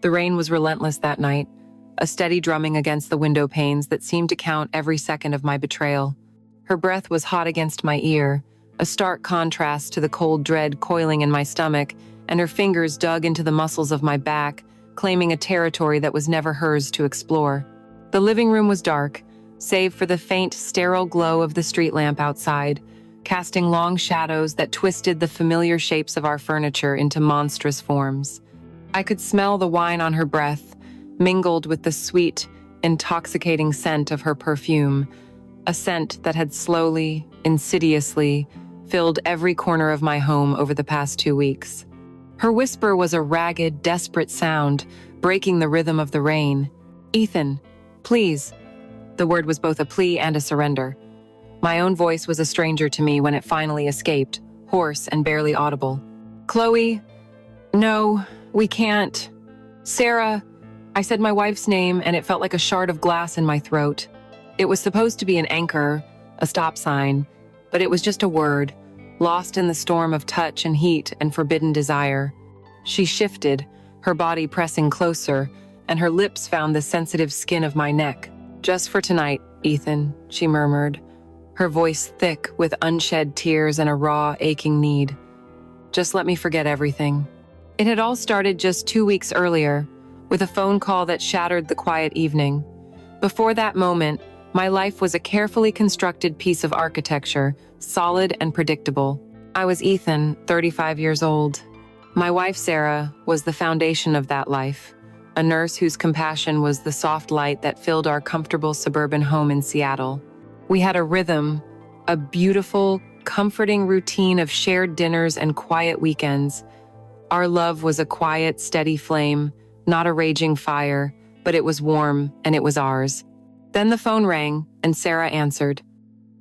The rain was relentless that night, a steady drumming against the window panes that seemed to count every second of my betrayal. Her breath was hot against my ear, a stark contrast to the cold dread coiling in my stomach, and her fingers dug into the muscles of my back, claiming a territory that was never hers to explore. The living room was dark, save for the faint, sterile glow of the street lamp outside, casting long shadows that twisted the familiar shapes of our furniture into monstrous forms. I could smell the wine on her breath, mingled with the sweet, intoxicating scent of her perfume, a scent that had slowly, insidiously, filled every corner of my home over the past 2 weeks. Her whisper was a ragged, desperate sound, breaking the rhythm of the rain. "Ethan, please." The word was both a plea and a surrender. My own voice was a stranger to me when it finally escaped, hoarse and barely audible. "Chloe, no, we can't. Sarah," I said my wife's name, and it felt like a shard of glass in my throat. It was supposed to be an anchor, a stop sign, but it was just a word, lost in the storm of touch and heat and forbidden desire. She shifted, her body pressing closer, and her lips found the sensitive skin of my neck. "Just for tonight, Ethan," she murmured, her voice thick with unshed tears and a raw, aching need. "Just let me forget everything." It had all started just 2 weeks earlier, with a phone call that shattered the quiet evening. Before that moment, my life was a carefully constructed piece of architecture, solid and predictable. I was Ethan, 35 years old. My wife, Sarah, was the foundation of that life, a nurse whose compassion was the soft light that filled our comfortable suburban home in Seattle. We had a rhythm, a beautiful, comforting routine of shared dinners and quiet weekends. Our love was a quiet, steady flame, not a raging fire, but it was warm and it was ours. Then the phone rang, and Sarah answered.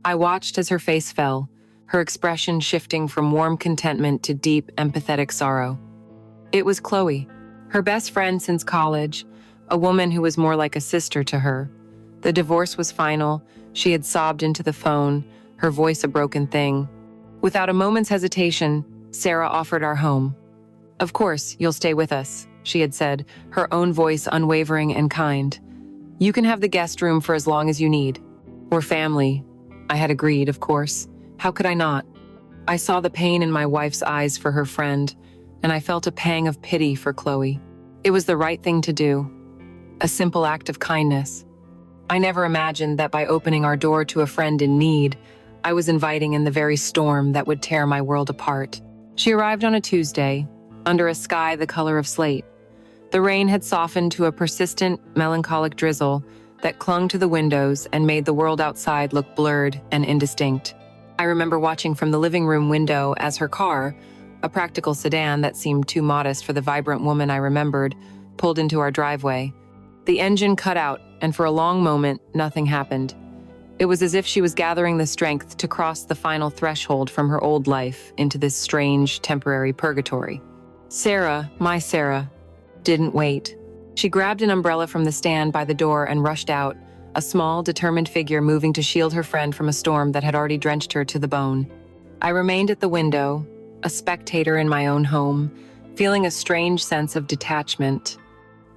I watched as her face fell, her expression shifting from warm contentment to deep, empathetic sorrow. It was Chloe, her best friend since college, a woman who was more like a sister to her. The divorce was final. She had sobbed into the phone, her voice a broken thing. Without a moment's hesitation, Sarah offered our home. "Of course, you'll stay with us," she had said, her own voice unwavering and kind. "You can have the guest room for as long as you need. We're family." I had agreed, of course. How could I not? I saw the pain in my wife's eyes for her friend, and I felt a pang of pity for Chloe. It was the right thing to do. A simple act of kindness. I never imagined that by opening our door to a friend in need, I was inviting in the very storm that would tear my world apart. She arrived on a Tuesday, under a sky the color of slate. The rain had softened to a persistent, melancholic drizzle that clung to the windows and made the world outside look blurred and indistinct. I remember watching from the living room window as her car, a practical sedan that seemed too modest for the vibrant woman I remembered, pulled into our driveway. The engine cut out, and for a long moment, nothing happened. It was as if she was gathering the strength to cross the final threshold from her old life into this strange, temporary purgatory. Sarah, my Sarah, didn't wait. She grabbed an umbrella from the stand by the door and rushed out, a small, determined figure moving to shield her friend from a storm that had already drenched her to the bone. I remained at the window, a spectator in my own home, feeling a strange sense of detachment.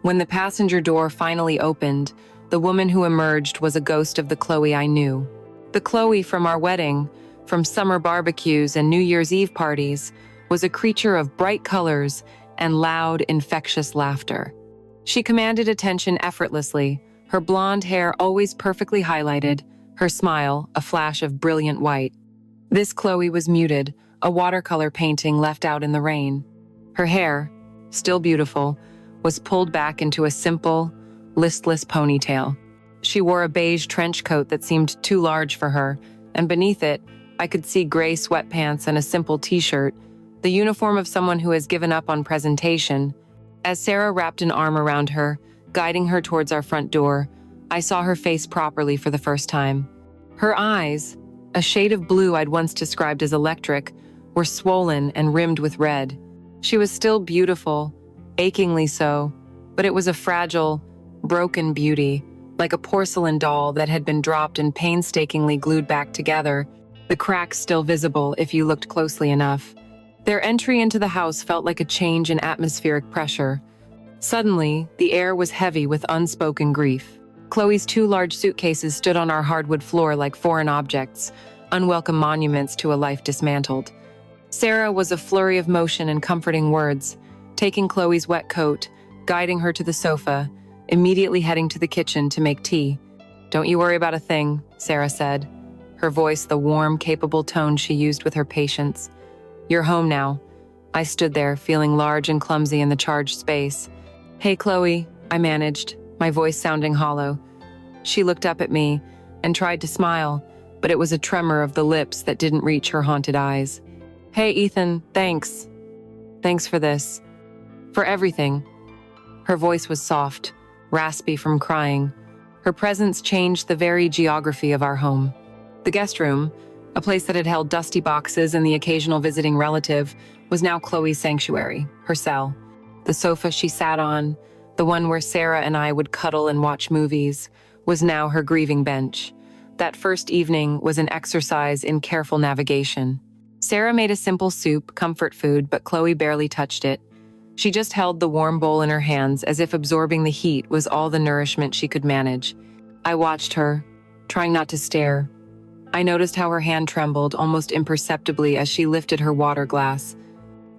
When the passenger door finally opened, the woman who emerged was a ghost of the Chloe I knew. The Chloe from our wedding, from summer barbecues and New Year's Eve parties, was a creature of bright colors and loud, infectious laughter. She commanded attention effortlessly, her blonde hair always perfectly highlighted, her smile a flash of brilliant white. This Chloe was muted, a watercolor painting left out in the rain. Her hair, still beautiful, was pulled back into a simple, listless ponytail. She wore a beige trench coat that seemed too large for her, and beneath it, I could see gray sweatpants and a simple t-shirt, the uniform of someone who has given up on presentation. As Sarah wrapped an arm around her, guiding her towards our front door, I saw her face properly for the first time. Her eyes, a shade of blue I'd once described as electric, were swollen and rimmed with red. She was still beautiful, achingly so, but it was a fragile, broken beauty, like a porcelain doll that had been dropped and painstakingly glued back together, the cracks still visible if you looked closely enough. Their entry into the house felt like a change in atmospheric pressure. Suddenly, the air was heavy with unspoken grief. Chloe's two large suitcases stood on our hardwood floor like foreign objects, unwelcome monuments to a life dismantled. Sarah was a flurry of motion and comforting words, taking Chloe's wet coat, guiding her to the sofa, immediately heading to the kitchen to make tea. "Don't you worry about a thing," Sarah said, her voice the warm, capable tone she used with her patience. "You're home now." I stood there, feeling large and clumsy in the charged space. "Hey, Chloe," I managed, my voice sounding hollow. She looked up at me and tried to smile, but it was a tremor of the lips that didn't reach her haunted eyes. "Hey, Ethan, thanks. Thanks for this. For everything." Her voice was soft, raspy from crying. Her presence changed the very geography of our home. The guest room, a place that had held dusty boxes and the occasional visiting relative, was now Chloe's sanctuary, her cell. The sofa she sat on, the one where Sarah and I would cuddle and watch movies, was now her grieving bench. That first evening was an exercise in careful navigation. Sarah made a simple soup, comfort food, but Chloe barely touched it. She just held the warm bowl in her hands as if absorbing the heat was all the nourishment she could manage. I watched her, trying not to stare. I noticed how her hand trembled almost imperceptibly as she lifted her water glass.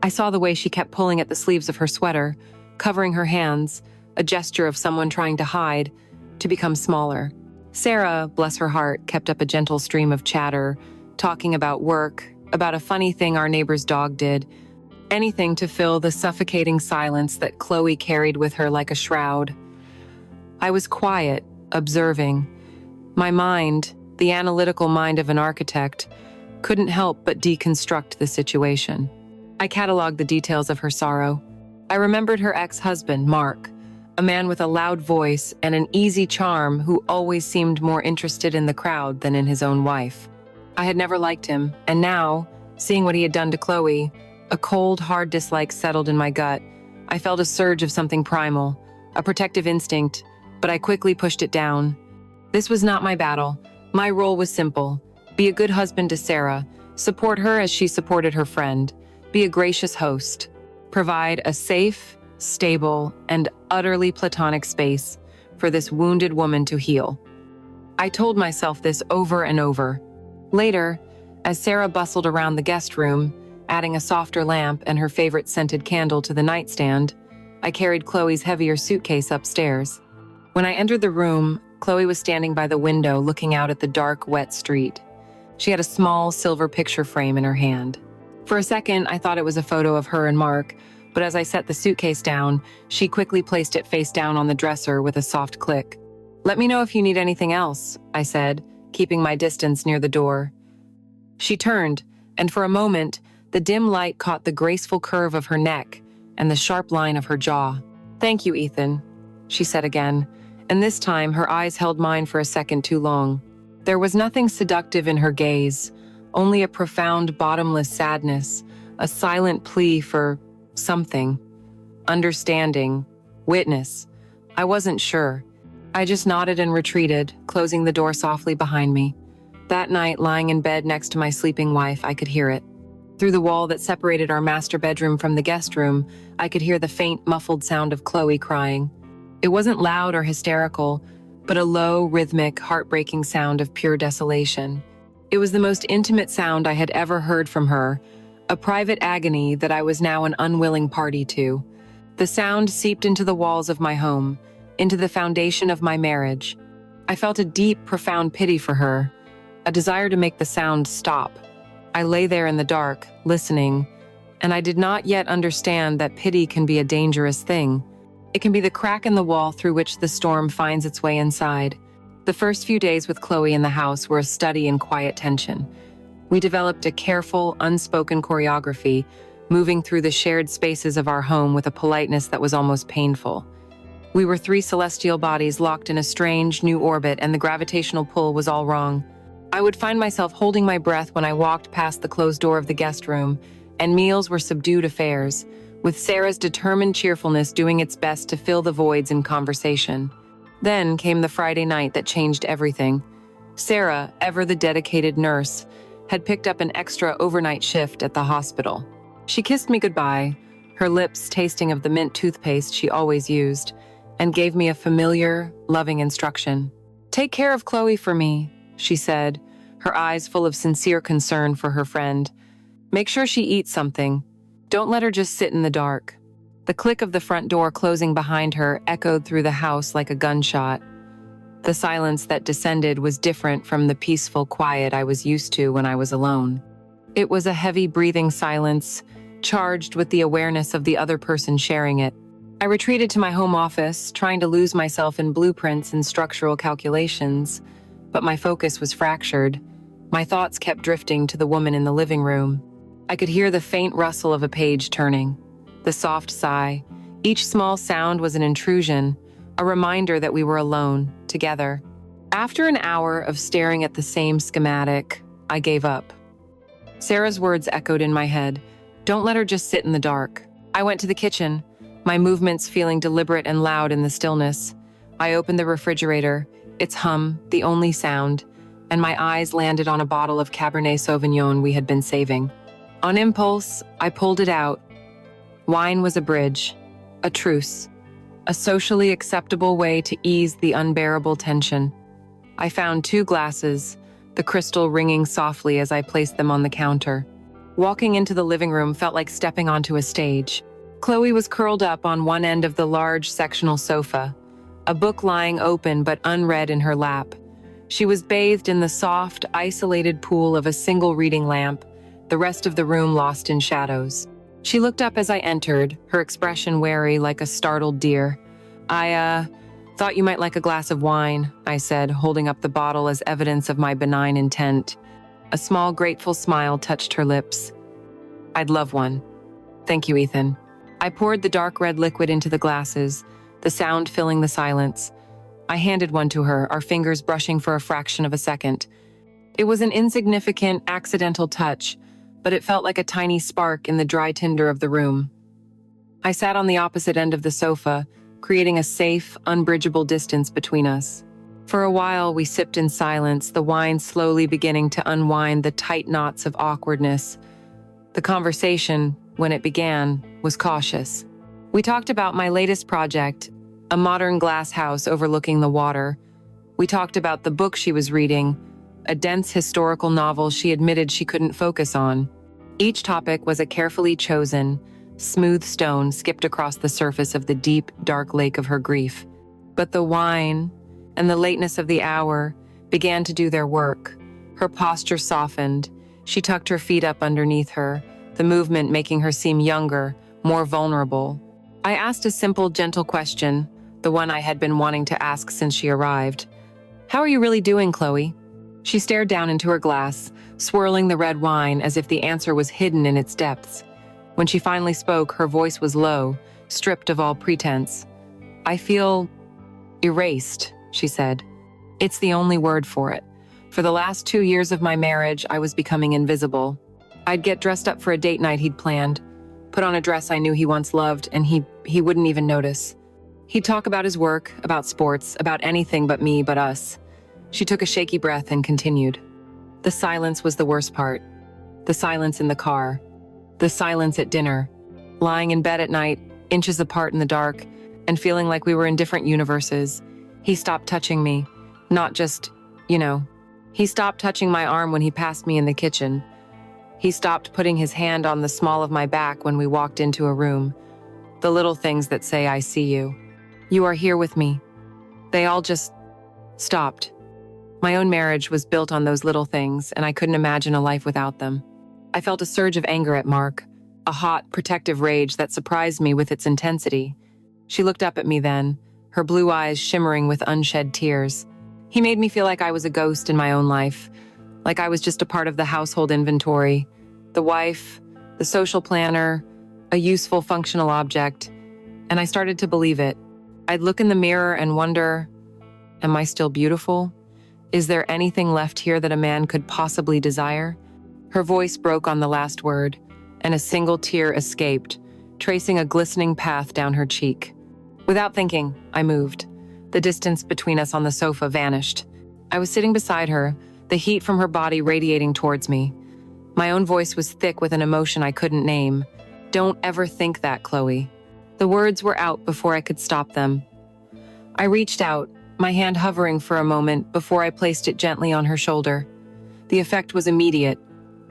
I saw the way she kept pulling at the sleeves of her sweater, covering her hands, a gesture of someone trying to hide, to become smaller. Sarah, bless her heart, kept up a gentle stream of chatter, talking about work, about a funny thing our neighbor's dog did, anything to fill the suffocating silence that Chloe carried with her like a shroud. I was quiet, observing. My mind, the analytical mind of an architect, couldn't help but deconstruct the situation. I cataloged the details of her sorrow. I remembered her ex-husband, Mark, a man with a loud voice and an easy charm who always seemed more interested in the crowd than in his own wife. I had never liked him, and now, seeing what he had done to Chloe, a cold, hard dislike settled in my gut. I felt a surge of something primal, a protective instinct, but I quickly pushed it down. This was not my battle. My role was simple: be a good husband to Sarah, support her as she supported her friend, be a gracious host, provide a safe, stable, and utterly platonic space for this wounded woman to heal. I told myself this over and over. Later, as Sarah bustled around the guest room, adding a softer lamp and her favorite scented candle to the nightstand, I carried Chloe's heavier suitcase upstairs. When I entered the room, Chloe was standing by the window looking out at the dark, wet street. She had a small silver picture frame in her hand. For a second, I thought it was a photo of her and Mark, but as I set the suitcase down, she quickly placed it face down on the dresser with a soft click. "Let me know if you need anything else," I said, keeping my distance near the door. She turned, and for a moment, the dim light caught the graceful curve of her neck and the sharp line of her jaw. "Thank you, Ethan," she said again, and this time her eyes held mine for a second too long. There was nothing seductive in her gaze, only a profound, bottomless sadness, a silent plea for something. Understanding. Witness. I wasn't sure. I just nodded and retreated, closing the door softly behind me. That night, lying in bed next to my sleeping wife, I could hear it. Through the wall that separated our master bedroom from the guest room, I could hear the faint, muffled sound of Chloe crying. It wasn't loud or hysterical, but a low, rhythmic, heartbreaking sound of pure desolation. It was the most intimate sound I had ever heard from her, a private agony that I was now an unwilling party to. The sound seeped into the walls of my home, into the foundation of my marriage. I felt a deep, profound pity for her, a desire to make the sound stop. I lay there in the dark, listening, and I did not yet understand that pity can be a dangerous thing. It can be the crack in the wall through which the storm finds its way inside. The first few days with Chloe in the house were a study in quiet tension. We developed a careful, unspoken choreography, moving through the shared spaces of our home with a politeness that was almost painful. We were three celestial bodies locked in a strange, new orbit, and the gravitational pull was all wrong. I would find myself holding my breath when I walked past the closed door of the guest room, and meals were subdued affairs, with Sarah's determined cheerfulness doing its best to fill the voids in conversation. Then came the Friday night that changed everything. Sarah, ever the dedicated nurse, had picked up an extra overnight shift at the hospital. She kissed me goodbye, her lips tasting of the mint toothpaste she always used, and gave me a familiar, loving instruction. "Take care of Chloe for me," she said, her eyes full of sincere concern for her friend. "Make sure she eats something. Don't let her just sit in the dark." The click of the front door closing behind her echoed through the house like a gunshot. The silence that descended was different from the peaceful quiet I was used to when I was alone. It was a heavy breathing silence, charged with the awareness of the other person sharing it. I retreated to my home office, trying to lose myself in blueprints and structural calculations, but my focus was fractured. My thoughts kept drifting to the woman in the living room. I could hear the faint rustle of a page turning, the soft sigh. Each small sound was an intrusion, a reminder that we were alone, together. After an hour of staring at the same schematic, I gave up. Sarah's words echoed in my head. "Don't let her just sit in the dark." I went to the kitchen, my movements feeling deliberate and loud in the stillness. I opened the refrigerator, its hum, the only sound, and my eyes landed on a bottle of Cabernet Sauvignon we had been saving. On impulse, I pulled it out. Wine was a bridge, a truce, a socially acceptable way to ease the unbearable tension. I found 2 glasses, the crystal ringing softly as I placed them on the counter. Walking into the living room felt like stepping onto a stage. Chloe was curled up on one end of the large sectional sofa, a book lying open but unread in her lap. She was bathed in the soft, isolated pool of a single reading lamp, the rest of the room lost in shadows. She looked up as I entered, her expression wary like a startled deer. I thought you might like a glass of wine," I said, holding up the bottle as evidence of my benign intent. A small, grateful smile touched her lips. "I'd love one." "Thank you, Ethan." I poured the dark red liquid into the glasses, the sound filling the silence. I handed one to her, our fingers brushing for a fraction of a second. It was an insignificant, accidental touch, but it felt like a tiny spark in the dry tinder of the room. I sat on the opposite end of the sofa, creating a safe, unbridgeable distance between us. For a while, we sipped in silence, the wine slowly beginning to unwind the tight knots of awkwardness. The conversation, when it began, was cautious. We talked about my latest project, a modern glass house overlooking the water. We talked about the book she was reading, a dense historical novel she admitted she couldn't focus on. Each topic was a carefully chosen, smooth stone skipped across the surface of the deep, dark lake of her grief. But the wine and the lateness of the hour began to do their work. Her posture softened. She tucked her feet up underneath her, the movement making her seem younger, more vulnerable. I asked a simple, gentle question, the one I had been wanting to ask since she arrived. "How are you really doing, Chloe?" She stared down into her glass, swirling the red wine as if the answer was hidden in its depths. When she finally spoke, her voice was low, stripped of all pretense. "I feel erased," she said. "It's the only word for it. For the last 2 years of my marriage, I was becoming invisible. I'd get dressed up for a date night he'd planned, put on a dress I knew he once loved, and he wouldn't even notice. He'd talk about his work, about sports, about anything but me, but us." She took a shaky breath and continued. "The silence was the worst part. The silence in the car. The silence at dinner. Lying in bed at night, inches apart in the dark, and feeling like we were in different universes. He stopped touching me. Not just, He stopped touching my arm when he passed me in the kitchen. He stopped putting his hand on the small of my back when we walked into a room. The little things that say, 'I see you. You are here with me.' They all just stopped. My own marriage was built on those little things, and I couldn't imagine a life without them." I felt a surge of anger at Mark, a hot, protective rage that surprised me with its intensity. She looked up at me then, her blue eyes shimmering with unshed tears. He made me feel like I was a ghost in my own life, like I was just a part of the household inventory, the wife, the social planner, a useful, functional object, and I started to believe it. I'd look in the mirror and wonder, am I still beautiful? Is there anything left here that a man could possibly desire? Her voice broke on the last word, and a single tear escaped, tracing a glistening path down her cheek. Without thinking, I moved. The distance between us on the sofa vanished. I was sitting beside her, the heat from her body radiating towards me. My own voice was thick with an emotion I couldn't name. Don't ever think that, Chloe." The words were out before I could stop them. I reached out, my hand hovering for a moment before I placed it gently on her shoulder. The effect was immediate,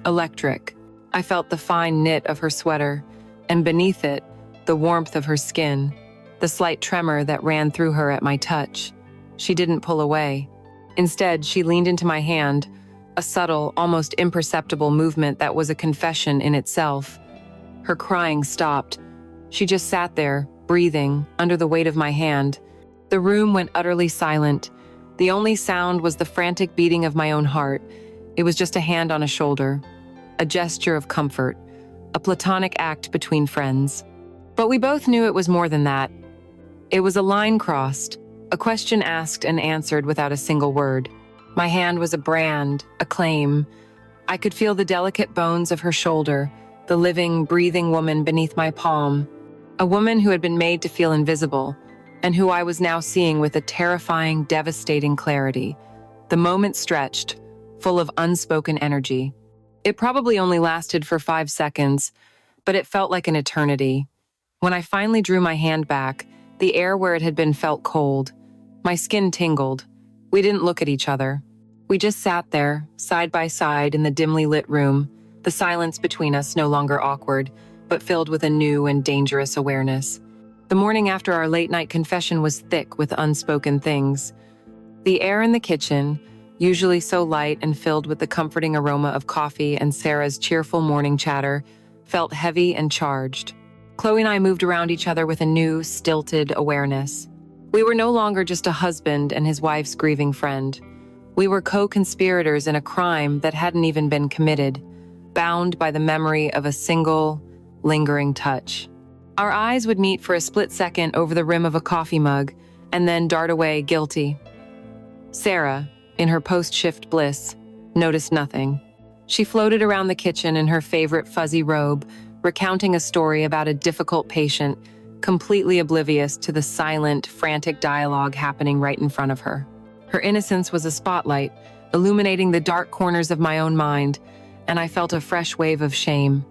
electric. I felt the fine knit of her sweater, and beneath it, the warmth of her skin, the slight tremor that ran through her at my touch. She didn't pull away. Instead, she leaned into my hand, a subtle, almost imperceptible movement that was a confession in itself. Her crying stopped. She just sat there, breathing, under the weight of my hand. The room went utterly silent. The only sound was the frantic beating of my own heart. It was just a hand on a shoulder, a gesture of comfort, a platonic act between friends. But we both knew it was more than that. It was a line crossed, a question asked and answered without a single word. My hand was a brand, a claim. I could feel the delicate bones of her shoulder, the living, breathing woman beneath my palm, a woman who had been made to feel invisible, and who I was now seeing with a terrifying, devastating clarity. The moment stretched, full of unspoken energy. It probably only lasted for 5 seconds, but it felt like an eternity. When I finally drew my hand back, the air where it had been felt cold. My skin tingled. We didn't look at each other. We just sat there, side by side in the dimly lit room, the silence between us no longer awkward, but filled with a new and dangerous awareness. The morning after our late-night confession was thick with unspoken things. The air in the kitchen, usually so light and filled with the comforting aroma of coffee and Sarah's cheerful morning chatter, felt heavy and charged. Chloe and I moved around each other with a new, stilted awareness. We were no longer just a husband and his wife's grieving friend. We were co-conspirators in a crime that hadn't even been committed, bound by the memory of a single, lingering touch. Our eyes would meet for a split second over the rim of a coffee mug, and then dart away guilty. Sarah, in her post-shift bliss, noticed nothing. She floated around the kitchen in her favorite fuzzy robe, recounting a story about a difficult patient, completely oblivious to the silent, frantic dialogue happening right in front of her. Her innocence was a spotlight, illuminating the dark corners of my own mind, and I felt a fresh wave of shame.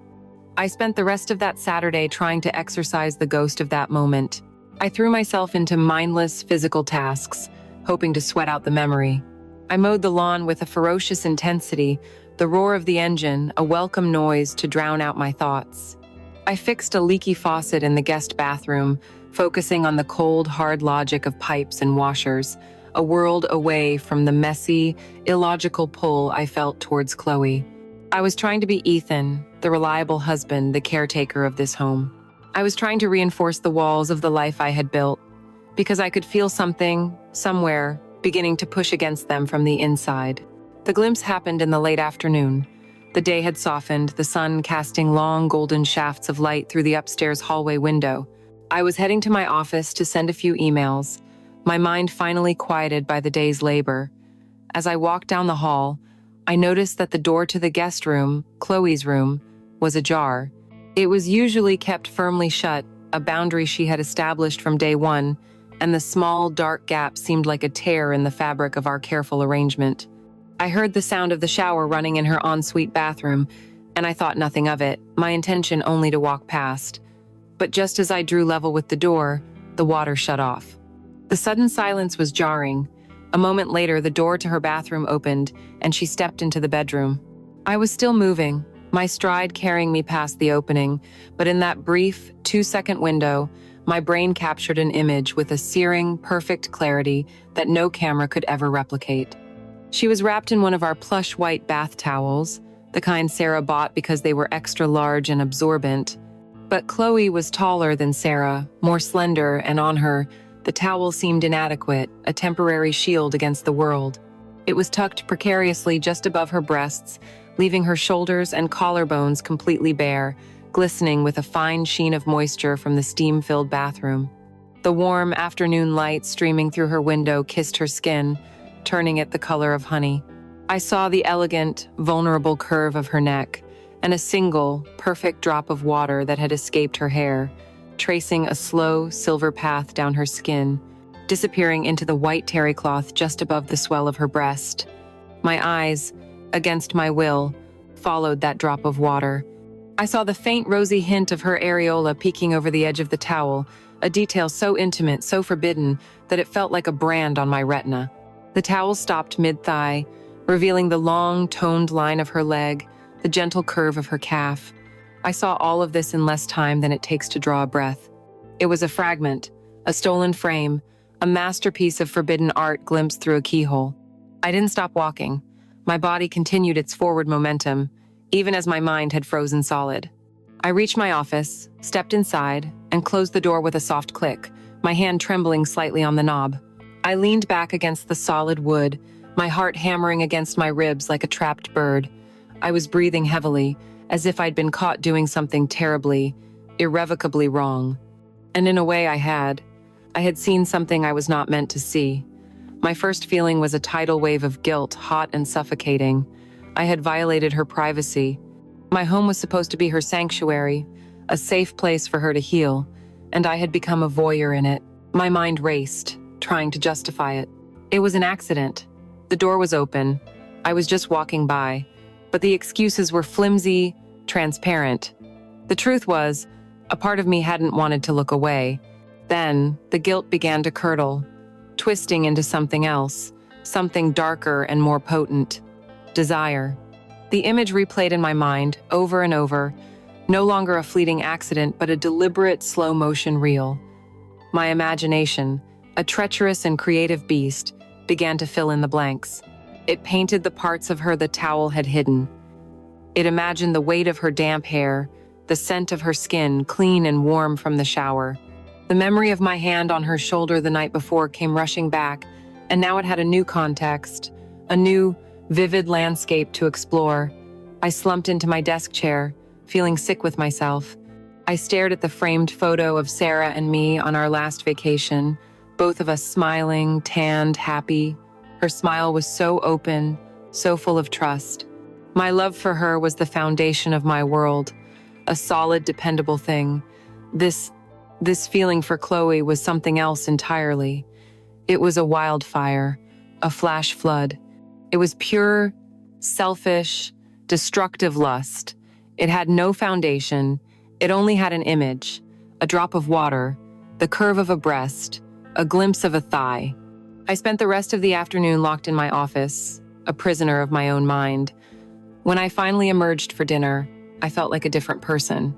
I spent the rest of that Saturday trying to exorcise the ghost of that moment. I threw myself into mindless physical tasks, hoping to sweat out the memory. I mowed the lawn with a ferocious intensity, the roar of the engine, a welcome noise to drown out my thoughts. I fixed a leaky faucet in the guest bathroom, focusing on the cold, hard logic of pipes and washers, a world away from the messy, illogical pull I felt towards Chloe. I was trying to be Ethan, the reliable husband, the caretaker of this home. I was trying to reinforce the walls of the life I had built, because I could feel something, somewhere, beginning to push against them from the inside. The glimpse happened in the late afternoon. The day had softened, the sun casting long golden shafts of light through the upstairs hallway window. I was heading to my office to send a few emails, my mind finally quieted by the day's labor. As I walked down the hall, I noticed that the door to the guest room, Chloe's room, was ajar. It was usually kept firmly shut, a boundary she had established from day one, and the small, dark gap seemed like a tear in the fabric of our careful arrangement. I heard the sound of the shower running in her ensuite bathroom, and I thought nothing of it, my intention only to walk past. But just as I drew level with the door, the water shut off. The sudden silence was jarring. A moment later, the door to her bathroom opened, and she stepped into the bedroom. I was still moving, my stride carrying me past the opening, but in that brief, 2-second window, my brain captured an image with a searing, perfect clarity that no camera could ever replicate. She was wrapped in one of our plush white bath towels, the kind Sarah bought because they were extra large and absorbent. But Chloe was taller than Sarah, more slender, and on her, the towel seemed inadequate, a temporary shield against the world. It was tucked precariously just above her breasts, leaving her shoulders and collarbones completely bare, glistening with a fine sheen of moisture from the steam-filled bathroom. The warm afternoon light streaming through her window kissed her skin, turning it the color of honey. I saw the elegant, vulnerable curve of her neck, and a single, perfect drop of water that had escaped her hair, tracing a slow, silver path down her skin, disappearing into the white terry cloth just above the swell of her breast. My eyes, against my will, followed that drop of water, I saw the faint rosy hint of her areola peeking over the edge of the towel, a detail so intimate, so forbidden, that it felt like a brand on my retina. The towel stopped mid-thigh, revealing the long, toned line of her leg, the gentle curve of her calf. I saw all of this in less time than it takes to draw a breath. It was a fragment, a stolen frame, a masterpiece of forbidden art glimpsed through a keyhole. I didn't stop walking. My body continued its forward momentum, even as my mind had frozen solid. I reached my office, stepped inside, and closed the door with a soft click, my hand trembling slightly on the knob. I leaned back against the solid wood, my heart hammering against my ribs like a trapped bird. I was breathing heavily, as if I'd been caught doing something terribly, irrevocably wrong. And in a way I had. I had seen something I was not meant to see. My first feeling was a tidal wave of guilt, hot and suffocating. I had violated her privacy. My home was supposed to be her sanctuary, a safe place for her to heal, and I had become a voyeur in it. My mind raced, trying to justify it. It was an accident. The door was open. I was just walking by, but the excuses were flimsy, transparent. The truth was, a part of me hadn't wanted to look away. Then, the guilt began to curdle, twisting into something else, something darker and more potent. Desire. The image replayed in my mind, over and over, no longer a fleeting accident, but a deliberate, slow-motion reel. My imagination, a treacherous and creative beast, began to fill in the blanks. It painted the parts of her the towel had hidden. It imagined the weight of her damp hair, the scent of her skin, clean and warm from the shower. The memory of my hand on her shoulder the night before came rushing back, and now it had a new context, a new, vivid landscape to explore. I slumped into my desk chair, feeling sick with myself. I stared at the framed photo of Sarah and me on our last vacation, both of us smiling, tanned, happy. Her smile was so open, so full of trust. My love for her was the foundation of my world, a solid, dependable thing. This feeling for Chloe was something else entirely. It was a wildfire, a flash flood. It was pure, selfish, destructive lust. It had no foundation. It only had an image, a drop of water, the curve of a breast, a glimpse of a thigh. I spent the rest of the afternoon locked in my office, a prisoner of my own mind. When I finally emerged for dinner, I felt like a different person.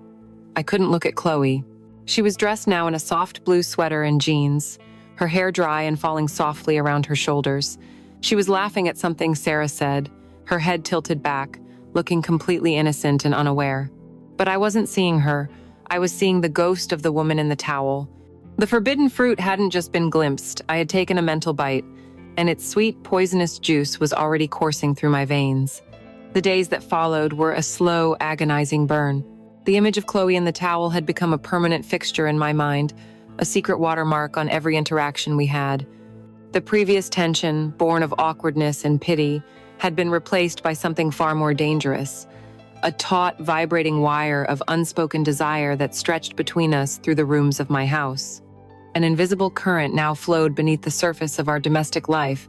I couldn't look at Chloe. She was dressed now in a soft blue sweater and jeans, her hair dry and falling softly around her shoulders. She was laughing at something Sarah said, her head tilted back, looking completely innocent and unaware. But I wasn't seeing her. I was seeing the ghost of the woman in the towel. The forbidden fruit hadn't just been glimpsed. I had taken a mental bite, and its sweet, poisonous juice was already coursing through my veins. The days that followed were a slow, agonizing burn. The image of Chloe in the towel had become a permanent fixture in my mind, a secret watermark on every interaction we had. The previous tension, born of awkwardness and pity, had been replaced by something far more dangerous, a taut, vibrating wire of unspoken desire that stretched between us through the rooms of my house. An invisible current now flowed beneath the surface of our domestic life,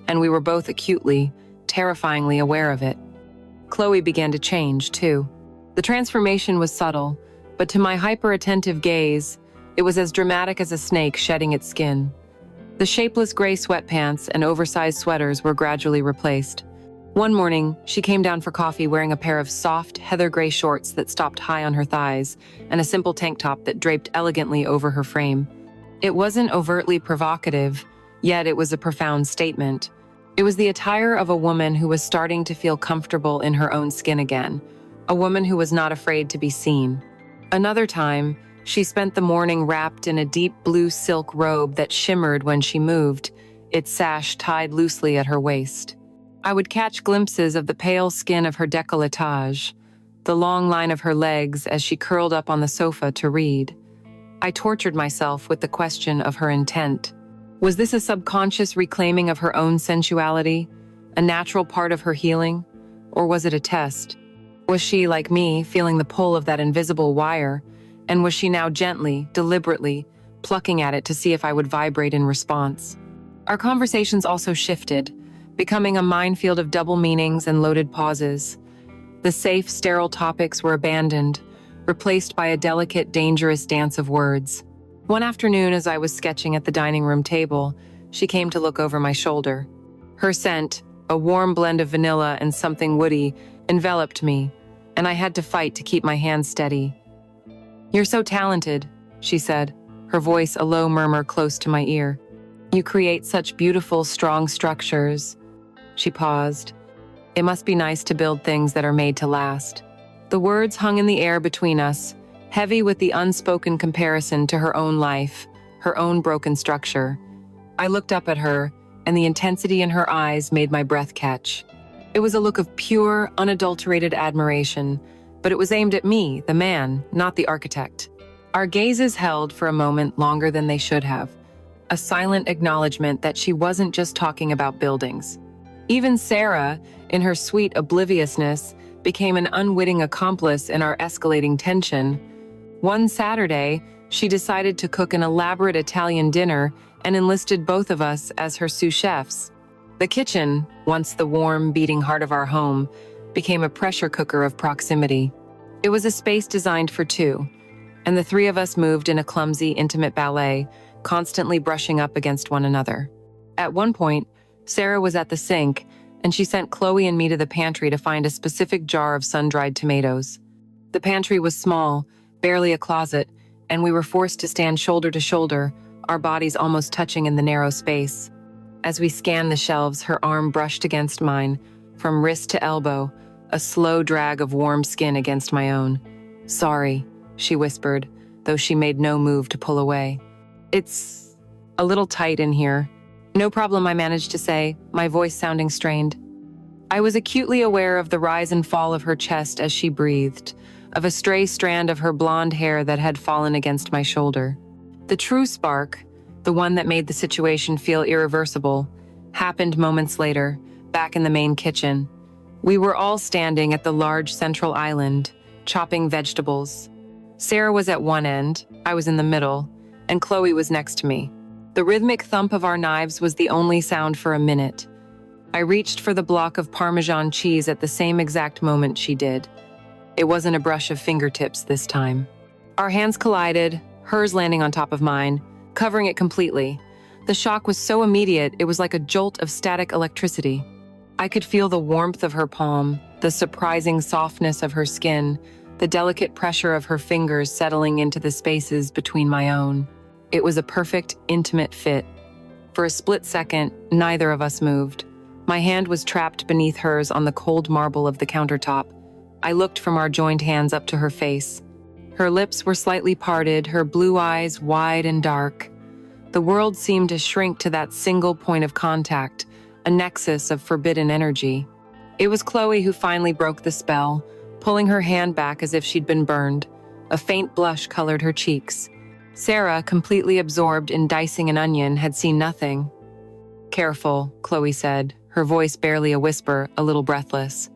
and we were both acutely, terrifyingly aware of it. Chloe began to change, too. The transformation was subtle, but to my hyper-attentive gaze, it was as dramatic as a snake shedding its skin. The shapeless gray sweatpants and oversized sweaters were gradually replaced. One morning, she came down for coffee wearing a pair of soft, heather gray shorts that stopped high on her thighs and a simple tank top that draped elegantly over her frame. It wasn't overtly provocative, yet it was a profound statement. It was the attire of a woman who was starting to feel comfortable in her own skin again, a woman who was not afraid to be seen. Another time, she spent the morning wrapped in a deep blue silk robe that shimmered when she moved, its sash tied loosely at her waist. I would catch glimpses of the pale skin of her décolletage, the long line of her legs as she curled up on the sofa to read. I tortured myself with the question of her intent. Was this a subconscious reclaiming of her own sensuality, a natural part of her healing, or was it a test? Was she, like me, feeling the pull of that invisible wire, and was she now gently, deliberately, plucking at it to see if I would vibrate in response? Our conversations also shifted, becoming a minefield of double meanings and loaded pauses. The safe, sterile topics were abandoned, replaced by a delicate, dangerous dance of words. One afternoon, as I was sketching at the dining room table, she came to look over my shoulder. Her scent, a warm blend of vanilla and something woody, enveloped me, and I had to fight to keep my hands steady. "You're so talented," she said, her voice a low murmur close to my ear. "You create such beautiful, strong structures." She paused. "It must be nice to build things that are made to last." The words hung in the air between us, heavy with the unspoken comparison to her own life, her own broken structure. I looked up at her, and the intensity in her eyes made my breath catch. It was a look of pure, unadulterated admiration, but it was aimed at me, the man, not the architect. Our gazes held for a moment longer than they should have, a silent acknowledgement that she wasn't just talking about buildings. Even Sarah, in her sweet obliviousness, became an unwitting accomplice in our escalating tension. One Saturday, she decided to cook an elaborate Italian dinner and enlisted both of us as her sous chefs. The kitchen, once the warm, beating heart of our home, became a pressure cooker of proximity. It was a space designed for two, and the three of us moved in a clumsy, intimate ballet, constantly brushing up against one another. At one point, Sarah was at the sink, and she sent Chloe and me to the pantry to find a specific jar of sun-dried tomatoes. The pantry was small, barely a closet, and we were forced to stand shoulder to shoulder, our bodies almost touching in the narrow space. As we scanned the shelves, her arm brushed against mine, from wrist to elbow, a slow drag of warm skin against my own. "Sorry," she whispered, though she made no move to pull away. "It's a little tight in here." "No problem," I managed to say, my voice sounding strained. I was acutely aware of the rise and fall of her chest as she breathed, of a stray strand of her blonde hair that had fallen against my shoulder. The true spark, the one that made the situation feel irreversible, happened moments later, back in the main kitchen. We were all standing at the large central island, chopping vegetables. Sarah was at one end, I was in the middle, and Chloe was next to me. The rhythmic thump of our knives was the only sound for a minute. I reached for the block of Parmesan cheese at the same exact moment she did. It wasn't a brush of fingertips this time. Our hands collided, hers landing on top of mine, covering it completely. The shock was so immediate, it was like a jolt of static electricity. I could feel the warmth of her palm, the surprising softness of her skin, the delicate pressure of her fingers settling into the spaces between my own. It was a perfect, intimate fit. For a split second, neither of us moved. My hand was trapped beneath hers on the cold marble of the countertop. I looked from our joined hands up to her face. Her lips were slightly parted, her blue eyes wide and dark. The world seemed to shrink to that single point of contact, a nexus of forbidden energy. It was Chloe who finally broke the spell, pulling her hand back as if she'd been burned. A faint blush colored her cheeks. Sarah, completely absorbed in dicing an onion, had seen nothing. "Careful," Chloe said, her voice barely a whisper, a little breathless.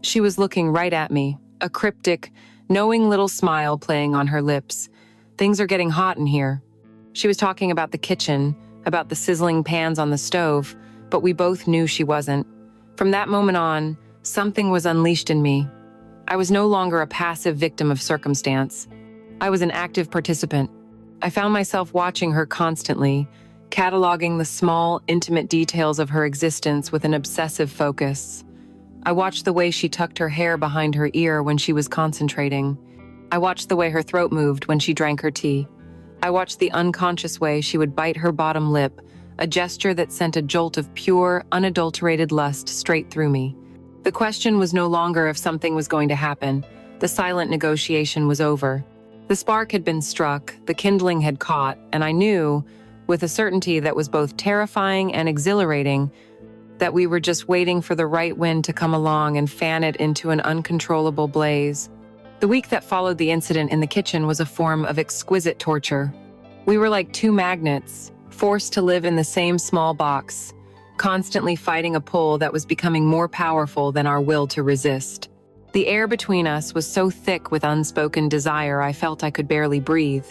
She was looking right at me, a cryptic, knowing little smile playing on her lips. "Things are getting hot in here." She was talking about the kitchen, about the sizzling pans on the stove, but we both knew she wasn't. From that moment on, something was unleashed in me. I was no longer a passive victim of circumstance. I was an active participant. I found myself watching her constantly, cataloging the small, intimate details of her existence with an obsessive focus. I watched the way she tucked her hair behind her ear when she was concentrating. I watched the way her throat moved when she drank her tea. I watched the unconscious way she would bite her bottom lip, a gesture that sent a jolt of pure, unadulterated lust straight through me. The question was no longer if something was going to happen. The silent negotiation was over. The spark had been struck, the kindling had caught, and I knew, with a certainty that was both terrifying and exhilarating, that we were just waiting for the right wind to come along and fan it into an uncontrollable blaze. The week that followed the incident in the kitchen was a form of exquisite torture. We were like two magnets, forced to live in the same small box, constantly fighting a pull that was becoming more powerful than our will to resist. The air between us was so thick with unspoken desire I felt I could barely breathe.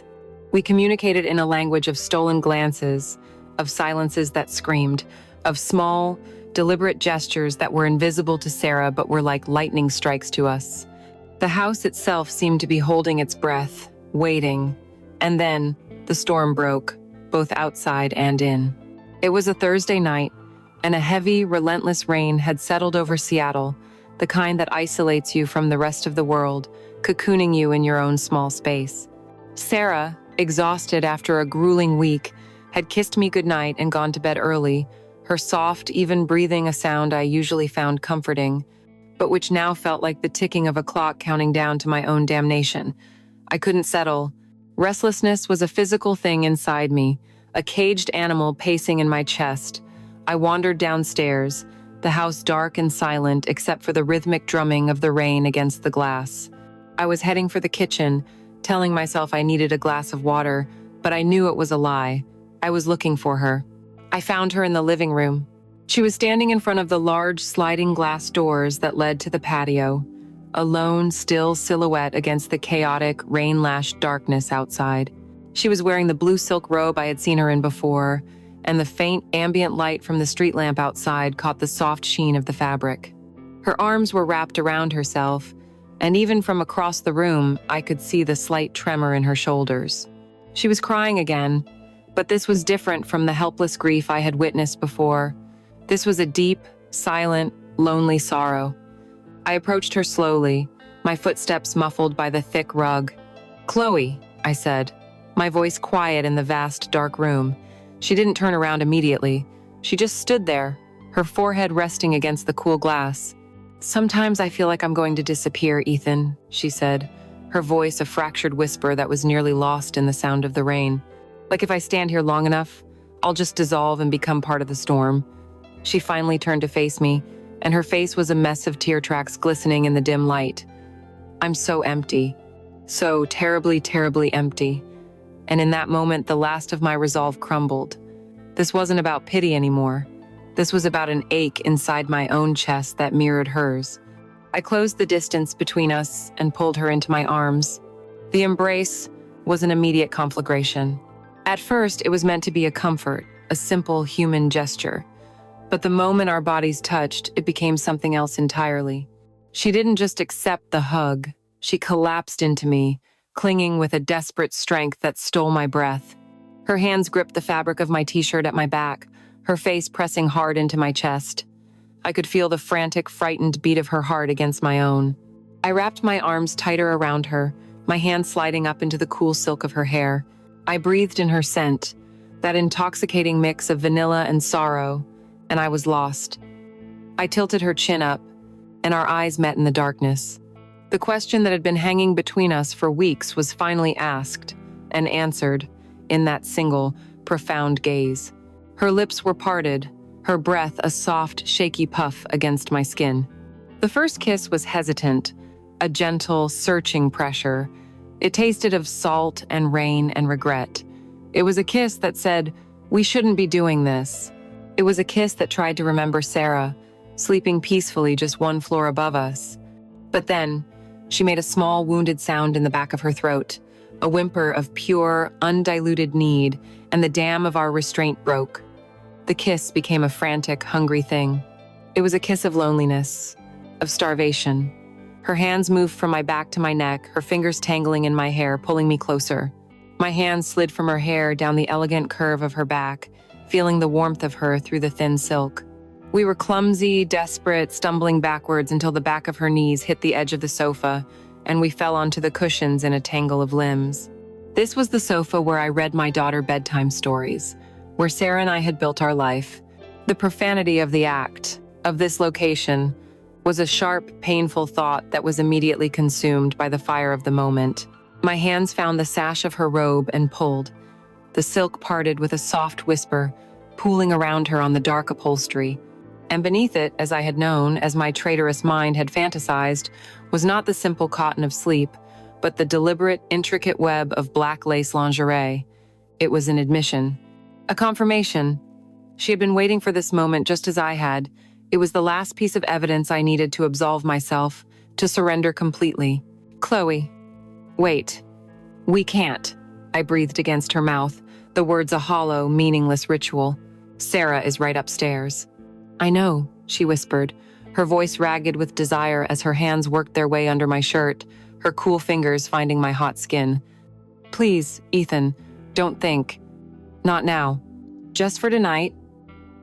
We communicated in a language of stolen glances, of silences that screamed, of small, deliberate gestures that were invisible to Sarah but were like lightning strikes to us. The house itself seemed to be holding its breath, waiting, and then the storm broke, both outside and in. It was a Thursday night, and a heavy, relentless rain had settled over Seattle, the kind that isolates you from the rest of the world, cocooning you in your own small space. Sarah, exhausted after a grueling week, had kissed me goodnight and gone to bed early, her soft, even breathing a sound I usually found comforting, but which now felt like the ticking of a clock counting down to my own damnation. I couldn't settle. Restlessness was a physical thing inside me, a caged animal pacing in my chest. I wandered downstairs, the house dark and silent except for the rhythmic drumming of the rain against the glass. I was heading for the kitchen, telling myself I needed a glass of water, but I knew it was a lie. I was looking for her. I found her in the living room. She was standing in front of the large sliding glass doors that led to the patio, a lone, still silhouette against the chaotic, rain-lashed darkness outside. She was wearing the blue silk robe I had seen her in before, and the faint ambient light from the street lamp outside caught the soft sheen of the fabric. Her arms were wrapped around herself, and even from across the room, I could see the slight tremor in her shoulders. She was crying again, but this was different from the helpless grief I had witnessed before. This was a deep, silent, lonely sorrow. I approached her slowly, my footsteps muffled by the thick rug. "Chloe," I said, my voice quiet in the vast, dark room. She didn't turn around immediately. She just stood there, her forehead resting against the cool glass. "Sometimes I feel like I'm going to disappear, Ethan," she said, her voice a fractured whisper that was nearly lost in the sound of the rain. "Like if I stand here long enough, I'll just dissolve and become part of the storm." She finally turned to face me, and her face was a mess of tear tracks glistening in the dim light. "I'm so empty. So terribly, terribly empty." And in that moment, the last of my resolve crumbled. This wasn't about pity anymore. This was about an ache inside my own chest that mirrored hers. I closed the distance between us and pulled her into my arms. The embrace was an immediate conflagration. At first, it was meant to be a comfort, a simple human gesture. But the moment our bodies touched, it became something else entirely. She didn't just accept the hug. She collapsed into me, clinging with a desperate strength that stole my breath. Her hands gripped the fabric of my t-shirt at my back, her face pressing hard into my chest. I could feel the frantic, frightened beat of her heart against my own. I wrapped my arms tighter around her, my hands sliding up into the cool silk of her hair. I breathed in her scent, that intoxicating mix of vanilla and sorrow, and I was lost. I tilted her chin up, and our eyes met in the darkness. The question that had been hanging between us for weeks was finally asked and answered in that single, profound gaze. Her lips were parted, her breath a soft, shaky puff against my skin. The first kiss was hesitant, a gentle, searching pressure. It tasted of salt and rain and regret. It was a kiss that said, "We shouldn't be doing this." It was a kiss that tried to remember Sarah, sleeping peacefully just one floor above us. But then, she made a small, wounded sound in the back of her throat, a whimper of pure, undiluted need, and the dam of our restraint broke. The kiss became a frantic, hungry thing. It was a kiss of loneliness, of starvation. Her hands moved from my back to my neck, her fingers tangling in my hair, pulling me closer. My hands slid from her hair down the elegant curve of her back, feeling the warmth of her through the thin silk. We were clumsy, desperate, stumbling backwards until the back of her knees hit the edge of the sofa, and we fell onto the cushions in a tangle of limbs. This was the sofa where I read my daughter bedtime stories, where Sarah and I had built our life. The profanity of the act, of this location, was a sharp, painful thought that was immediately consumed by the fire of the moment. My hands found the sash of her robe and pulled. The silk parted with a soft whisper, pooling around her on the dark upholstery. And beneath it, as I had known, as my traitorous mind had fantasized, was not the simple cotton of sleep, but the deliberate, intricate web of black lace lingerie. It was an admission. A confirmation. She had been waiting for this moment just as I had. It was the last piece of evidence I needed to absolve myself, to surrender completely. "Chloe, wait. We can't," I breathed against her mouth, the words a hollow, meaningless ritual. "Sarah is right upstairs." "I know," she whispered, her voice ragged with desire as her hands worked their way under my shirt, her cool fingers finding my hot skin. "Please, Ethan, don't think. Not now. Just for tonight.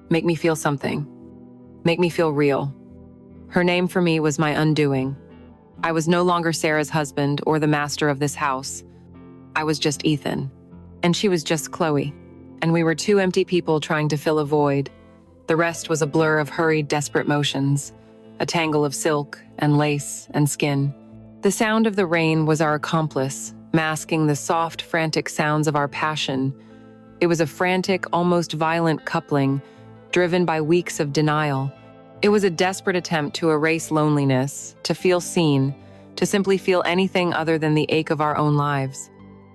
Make me feel something. Make me feel real." Her name for me was my undoing. I was no longer Sarah's husband or the master of this house. I was just Ethan. And she was just Chloe. And we were two empty people trying to fill a void. The rest was a blur of hurried, desperate motions, a tangle of silk and lace and skin. The sound of the rain was our accomplice, masking the soft, frantic sounds of our passion. It was a frantic, almost violent coupling, driven by weeks of denial. It was a desperate attempt to erase loneliness, to feel seen, to simply feel anything other than the ache of our own lives.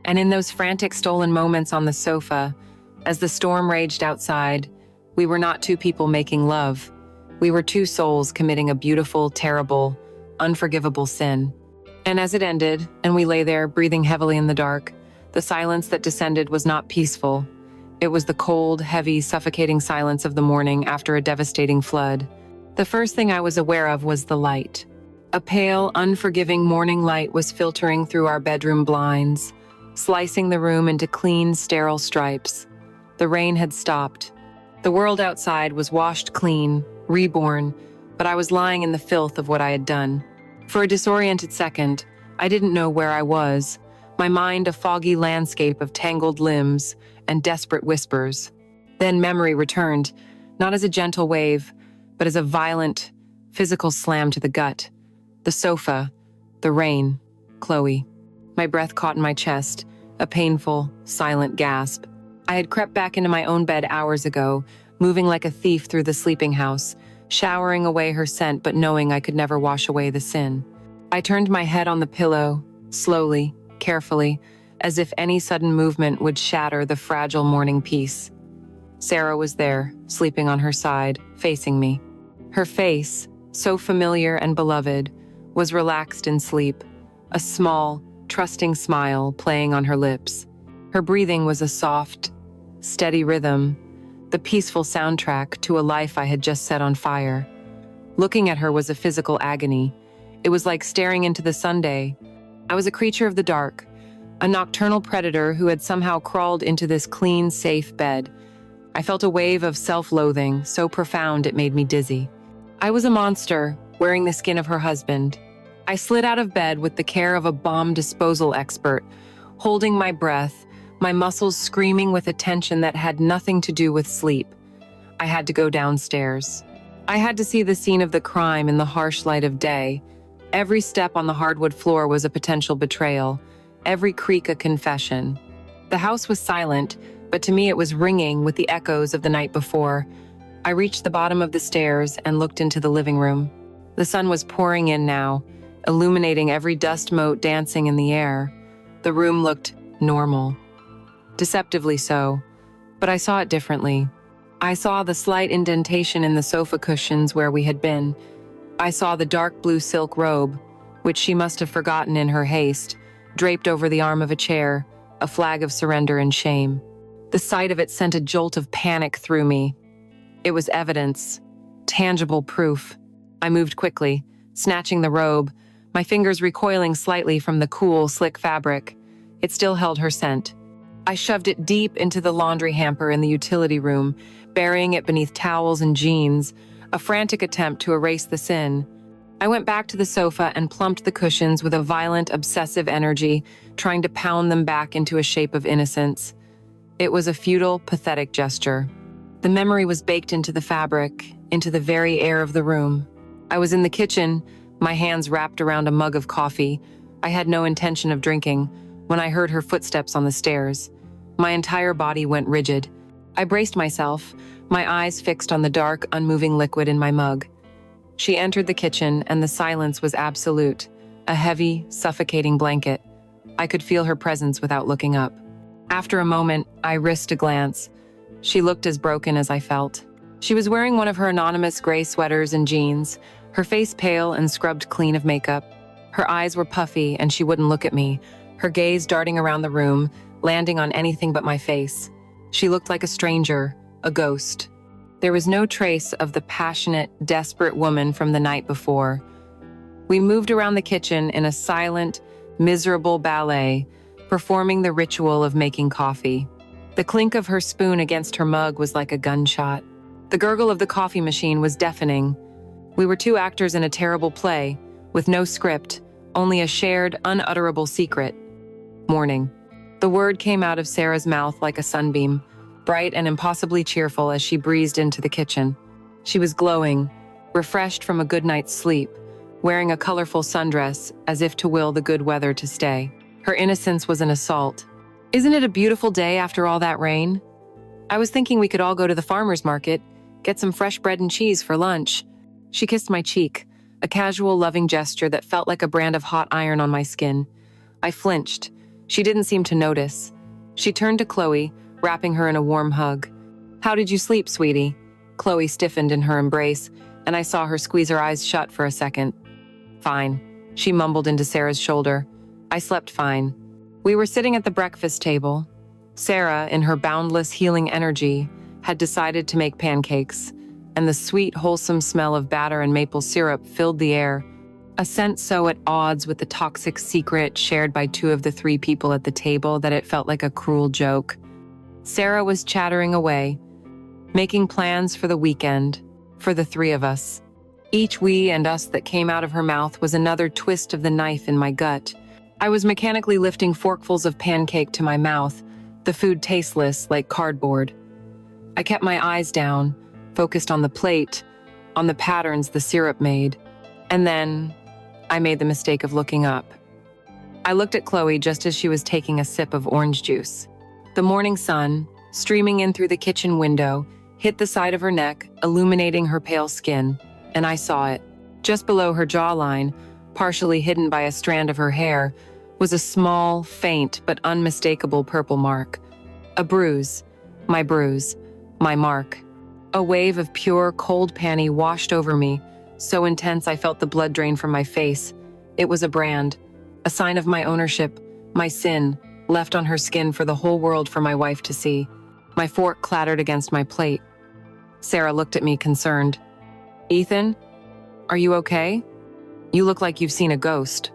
And in those frantic, stolen moments on the sofa, as the storm raged outside, we were not two people making love. We were two souls committing a beautiful, terrible, unforgivable sin. And as it ended, and we lay there breathing heavily in the dark, the silence that descended was not peaceful. It was the cold, heavy, suffocating silence of the morning after a devastating flood. The first thing I was aware of was the light. A pale, unforgiving morning light was filtering through our bedroom blinds, slicing the room into clean, sterile stripes. The rain had stopped. The world outside was washed clean, reborn, but I was lying in the filth of what I had done. For a disoriented second, I didn't know where I was, my mind a foggy landscape of tangled limbs and desperate whispers. Then memory returned, not as a gentle wave, but as a violent, physical slam to the gut. The sofa, the rain, Chloe. My breath caught in my chest, a painful, silent gasp. I had crept back into my own bed hours ago, moving like a thief through the sleeping house, showering away her scent but knowing I could never wash away the sin. I turned my head on the pillow, slowly, carefully, as if any sudden movement would shatter the fragile morning peace. Sarah was there, sleeping on her side, facing me. Her face, so familiar and beloved, was relaxed in sleep, a small, trusting smile playing on her lips. Her breathing was a soft, steady rhythm, the peaceful soundtrack to a life I had just set on fire. Looking at her was a physical agony. It was like staring into the Sunday. I was a creature of the dark, a nocturnal predator who had somehow crawled into this clean, safe bed. I felt a wave of self-loathing, so profound it made me dizzy. I was a monster, wearing the skin of her husband. I slid out of bed with the care of a bomb disposal expert, holding my breath, my muscles screaming with a tension that had nothing to do with sleep. I had to go downstairs. I had to see the scene of the crime in the harsh light of day. Every step on the hardwood floor was a potential betrayal, every creak a confession. The house was silent, but to me it was ringing with the echoes of the night before. I reached the bottom of the stairs and looked into the living room. The sun was pouring in now, illuminating every dust mote dancing in the air. The room looked normal. Deceptively so, but I saw it differently. I saw the slight indentation in the sofa cushions where we had been. I saw the dark blue silk robe, which she must have forgotten in her haste, draped over the arm of a chair, a flag of surrender and shame. The sight of it sent a jolt of panic through me. It was evidence, tangible proof. I moved quickly, snatching the robe, my fingers recoiling slightly from the cool, slick fabric. It still held her scent. I shoved it deep into the laundry hamper in the utility room, burying it beneath towels and jeans, a frantic attempt to erase the sin. I went back to the sofa and plumped the cushions with a violent, obsessive energy, trying to pound them back into a shape of innocence. It was a futile, pathetic gesture. The memory was baked into the fabric, into the very air of the room. I was in the kitchen, my hands wrapped around a mug of coffee. I had no intention of drinking, when I heard her footsteps on the stairs. My entire body went rigid. I braced myself, my eyes fixed on the dark, unmoving liquid in my mug. She entered the kitchen, and the silence was absolute, a heavy, suffocating blanket. I could feel her presence without looking up. After a moment, I risked a glance. She looked as broken as I felt. She was wearing one of her anonymous gray sweaters and jeans, her face pale and scrubbed clean of makeup. Her eyes were puffy, and she wouldn't look at me, her gaze darting around the room, landing on anything but my face. She looked like a stranger, a ghost. There was no trace of the passionate, desperate woman from the night before. We moved around the kitchen in a silent, miserable ballet, performing the ritual of making coffee. The clink of her spoon against her mug was like a gunshot. The gurgle of the coffee machine was deafening. We were two actors in a terrible play, with no script, only a shared, unutterable secret. Morning. The word came out of Sarah's mouth like a sunbeam, bright and impossibly cheerful as she breezed into the kitchen. She was glowing, refreshed from a good night's sleep, wearing a colorful sundress as if to will the good weather to stay. Her innocence was an assault. "Isn't it a beautiful day after all that rain? I was thinking we could all go to the farmer's market, get some fresh bread and cheese for lunch." She kissed my cheek, a casual, loving gesture that felt like a brand of hot iron on my skin. I flinched. She didn't seem to notice. She turned to Chloe, wrapping her in a warm hug. "How did you sleep, sweetie?" Chloe stiffened in her embrace, and I saw her squeeze her eyes shut for a second. "Fine," she mumbled into Sarah's shoulder. I slept fine. We were sitting at the breakfast table. Sarah, in her boundless healing energy, had decided to make pancakes, and the sweet, wholesome smell of batter and maple syrup filled the air, a scent so at odds with the toxic secret shared by two of the three people at the table that it felt like a cruel joke. Sarah was chattering away, making plans for the weekend, for the three of us. Each we and us that came out of her mouth was another twist of the knife in my gut. I was mechanically lifting forkfuls of pancake to my mouth, the food tasteless like cardboard. I kept my eyes down, focused on the plate, on the patterns the syrup made. And then I made the mistake of looking up. I looked at Chloe just as she was taking a sip of orange juice. The morning sun, streaming in through the kitchen window, hit the side of her neck, illuminating her pale skin, and I saw it. Just below her jawline, partially hidden by a strand of her hair, was a small, faint, but unmistakable purple mark. A bruise, my mark. A wave of pure, cold panic washed over me, so intense I felt the blood drain from my face. It was a brand, a sign of my ownership, my sin, left on her skin for the whole world for my wife to see. My fork clattered against my plate. Sarah looked at me concerned. "Ethan, are you okay? You look like you've seen a ghost."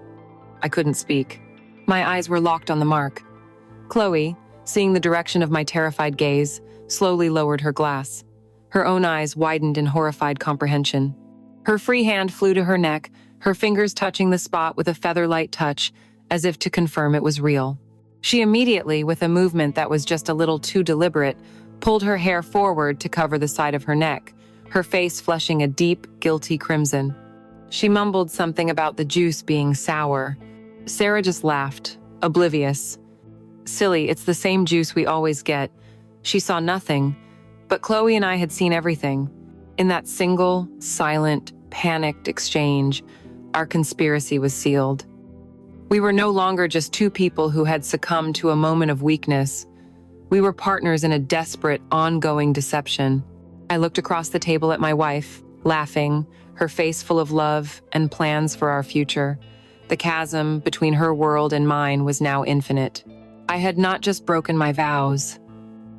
I couldn't speak. My eyes were locked on the mark. Chloe, seeing the direction of my terrified gaze, slowly lowered her glass. Her own eyes widened in horrified comprehension. Her free hand flew to her neck, her fingers touching the spot with a feather-light touch, as if to confirm it was real. She immediately, with a movement that was just a little too deliberate, pulled her hair forward to cover the side of her neck, her face flushing a deep, guilty crimson. She mumbled something about the juice being sour. Sarah just laughed, oblivious. "Silly, it's the same juice we always get." She saw nothing, but Chloe and I had seen everything. In that single, silent, panicked exchange, our conspiracy was sealed. We were no longer just two people who had succumbed to a moment of weakness. We were partners in a desperate, ongoing deception. I looked across the table at my wife, laughing, her face full of love and plans for our future. The chasm between her world and mine was now infinite. I had not just broken my vows.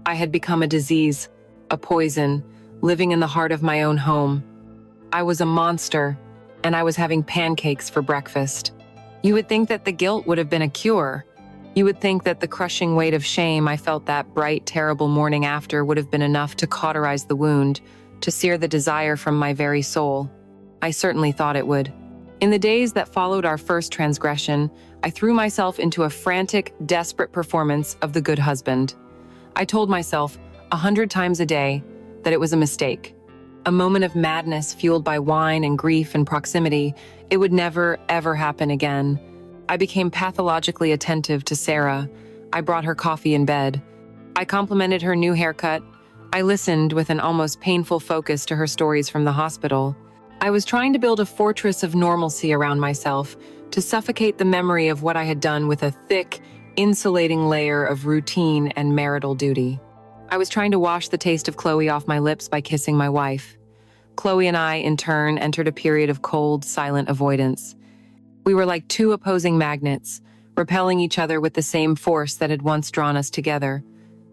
I had become a disease, a poison, living in the heart of my own home. I was a monster, and I was having pancakes for breakfast. You would think that the guilt would have been a cure. You would think that the crushing weight of shame I felt that bright, terrible morning after would have been enough to cauterize the wound, to sear the desire from my very soul. I certainly thought it would. In the days that followed our first transgression, I threw myself into a frantic, desperate performance of the good husband. I told myself 100 times a day that it was a mistake, a moment of madness fueled by wine and grief and proximity. It would never, ever happen again. I became pathologically attentive to Sarah. I brought her coffee in bed. I complimented her new haircut. I listened with an almost painful focus to her stories from the hospital. I was trying to build a fortress of normalcy around myself, to suffocate the memory of what I had done with a thick, insulating layer of routine and marital duty. I was trying to wash the taste of Chloe off my lips by kissing my wife. Chloe and I, in turn, entered a period of cold, silent avoidance. We were like two opposing magnets, repelling each other with the same force that had once drawn us together.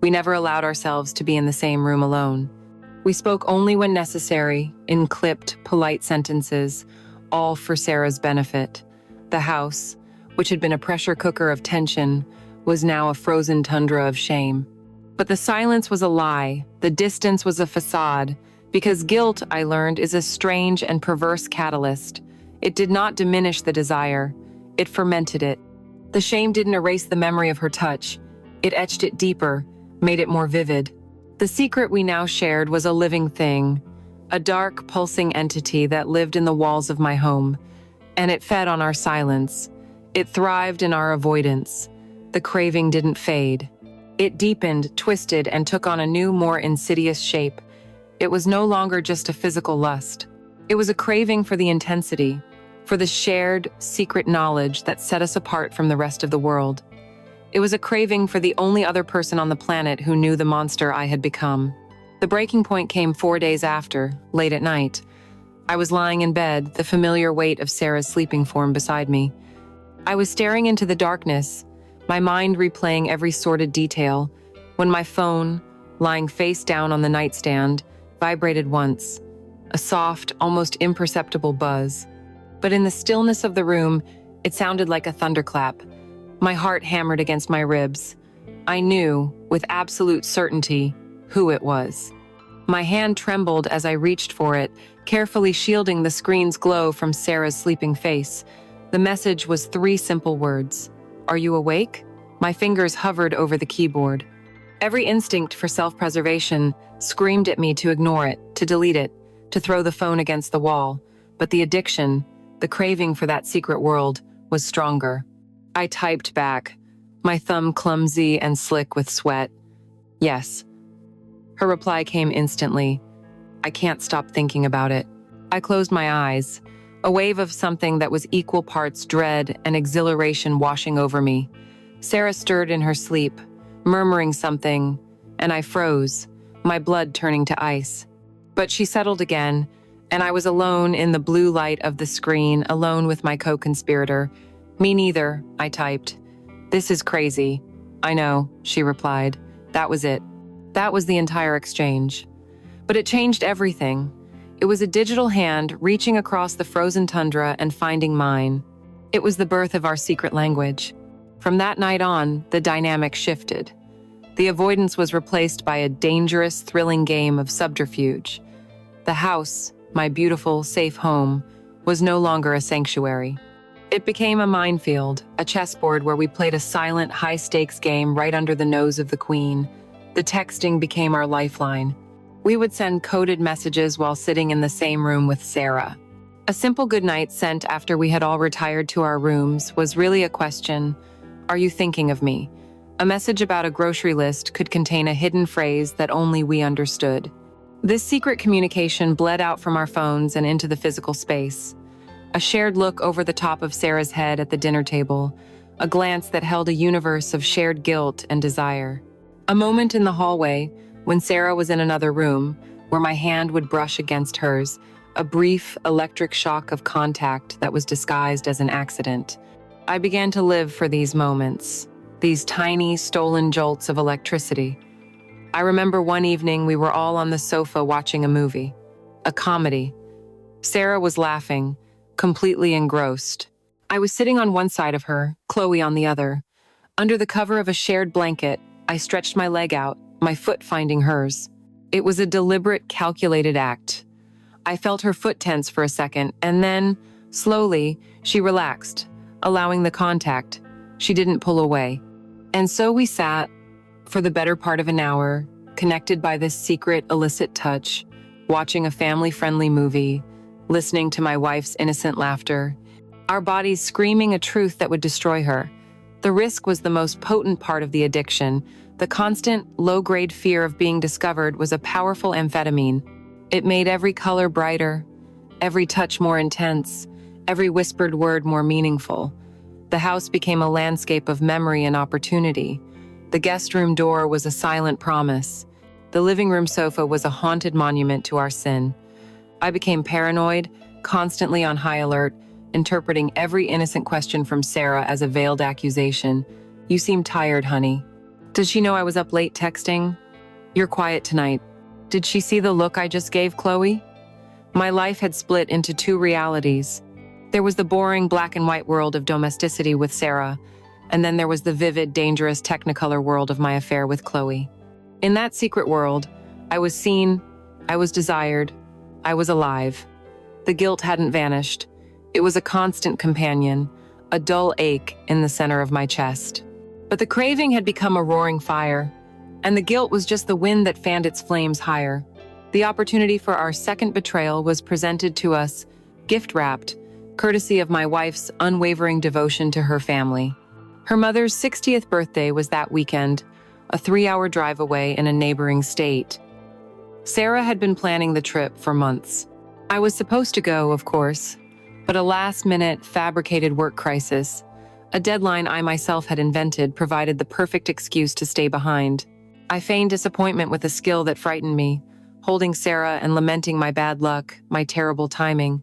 We never allowed ourselves to be in the same room alone. We spoke only when necessary, in clipped, polite sentences, all for Sarah's benefit. The house, which had been a pressure cooker of tension, was now a frozen tundra of shame. But the silence was a lie, the distance was a facade, because guilt, I learned, is a strange and perverse catalyst. It did not diminish the desire, it fermented it. The shame didn't erase the memory of her touch, it etched it deeper, made it more vivid. The secret we now shared was a living thing, a dark, pulsing entity that lived in the walls of my home, and it fed on our silence. It thrived in our avoidance. The craving didn't fade. It deepened, twisted, and took on a new, more insidious shape. It was no longer just a physical lust. It was a craving for the intensity, for the shared, secret knowledge that set us apart from the rest of the world. It was a craving for the only other person on the planet who knew the monster I had become. The breaking point came 4 days after, late at night. I was lying in bed, the familiar weight of Sarah's sleeping form beside me. I was staring into the darkness, my mind replaying every sordid detail, when my phone, lying face down on the nightstand, vibrated once, a soft, almost imperceptible buzz. But in the stillness of the room, it sounded like a thunderclap. My heart hammered against my ribs. I knew, with absolute certainty, who it was. My hand trembled as I reached for it, carefully shielding the screen's glow from Sarah's sleeping face. The message was 3 simple words. "Are you awake?" My fingers hovered over the keyboard. Every instinct for self-preservation screamed at me to ignore it, to delete it, to throw the phone against the wall. But the addiction, the craving for that secret world, was stronger. I typed back, my thumb clumsy and slick with sweat. "Yes." Her reply came instantly. "I can't stop thinking about it." I closed my eyes, a wave of something that was equal parts dread and exhilaration washing over me. Sarah stirred in her sleep, murmuring something, and I froze, my blood turning to ice. But she settled again, and I was alone in the blue light of the screen, alone with my co-conspirator. "Me neither," I typed. "This is crazy." "I know," she replied. That was it. That was the entire exchange. But it changed everything. It was a digital hand reaching across the frozen tundra and finding mine. It was the birth of our secret language. From that night on, the dynamic shifted. The avoidance was replaced by a dangerous, thrilling game of subterfuge. The house, my beautiful, safe home, was no longer a sanctuary. It became a minefield, a chessboard where we played a silent, high-stakes game right under the nose of the queen. The texting became our lifeline. We would send coded messages while sitting in the same room with Sarah. A simple goodnight sent after we had all retired to our rooms was really a question, "Are you thinking of me?" A message about a grocery list could contain a hidden phrase that only we understood. This secret communication bled out from our phones and into the physical space. A shared look over the top of Sarah's head at the dinner table, a glance that held a universe of shared guilt and desire. A moment in the hallway, when Sarah was in another room, where my hand would brush against hers, a brief electric shock of contact that was disguised as an accident. I began to live for these moments, these tiny, stolen jolts of electricity. I remember one evening we were all on the sofa watching a movie, a comedy. Sarah was laughing, completely engrossed. I was sitting on one side of her, Chloe on the other. Under the cover of a shared blanket, I stretched my leg out, my foot finding hers. It was a deliberate, calculated act. I felt her foot tense for a second, and then, slowly, she relaxed, allowing the contact. She didn't pull away. And so we sat, for the better part of an hour, connected by this secret, illicit touch, watching a family-friendly movie, listening to my wife's innocent laughter, our bodies screaming a truth that would destroy her. The risk was the most potent part of the addiction. The constant, low-grade fear of being discovered was a powerful amphetamine. It made every color brighter, every touch more intense, every whispered word more meaningful. The house became a landscape of memory and opportunity. The guest room door was a silent promise. The living room sofa was a haunted monument to our sin. I became paranoid, constantly on high alert, interpreting every innocent question from Sarah as a veiled accusation. "You seem tired, honey." "Does she know I was up late texting?" "You're quiet tonight." Did she see the look I just gave Chloe? My life had split into two realities. There was the boring black and white world of domesticity with Sarah, and then there was the vivid, dangerous Technicolor world of my affair with Chloe. In that secret world, I was seen, I was desired, I was alive. The guilt hadn't vanished. It was a constant companion, a dull ache in the center of my chest. But the craving had become a roaring fire, and the guilt was just the wind that fanned its flames higher. The opportunity for our second betrayal was presented to us, gift-wrapped, courtesy of my wife's unwavering devotion to her family. Her mother's 60th birthday was that weekend, a 3-hour drive away in a neighboring state. Sarah had been planning the trip for months. I was supposed to go, of course, but a last-minute, fabricated work crisis, a deadline I myself had invented, provided the perfect excuse to stay behind. I feigned disappointment with a skill that frightened me, holding Sarah and lamenting my bad luck, my terrible timing.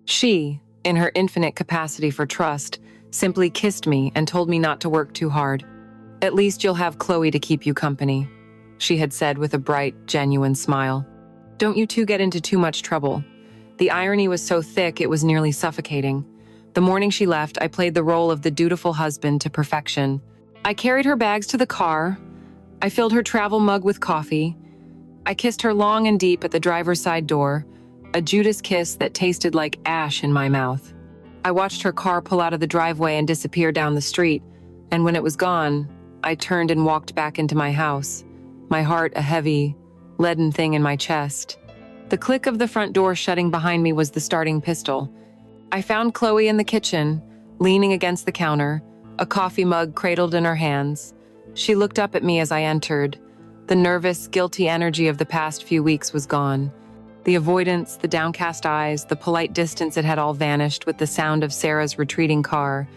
She, in her infinite capacity for trust, simply kissed me and told me not to work too hard. "At least you'll have Chloe to keep you company," she had said with a bright, genuine smile. "Don't you two get into too much trouble." The irony was so thick it was nearly suffocating. The morning she left, I played the role of the dutiful husband to perfection. I carried her bags to the car. I filled her travel mug with coffee. I kissed her long and deep at the driver's side door, a Judas kiss that tasted like ash in my mouth. I watched her car pull out of the driveway and disappear down the street, and when it was gone, I turned and walked back into my house, my heart a heavy, leaden thing in my chest. The click of the front door shutting behind me was the starting pistol. I found Chloe in the kitchen, leaning against the counter, a coffee mug cradled in her hands. She looked up at me as I entered. The nervous, guilty energy of the past few weeks was gone. The avoidance, the downcast eyes, the polite distance, it had all vanished with the sound of Sarah's retreating car.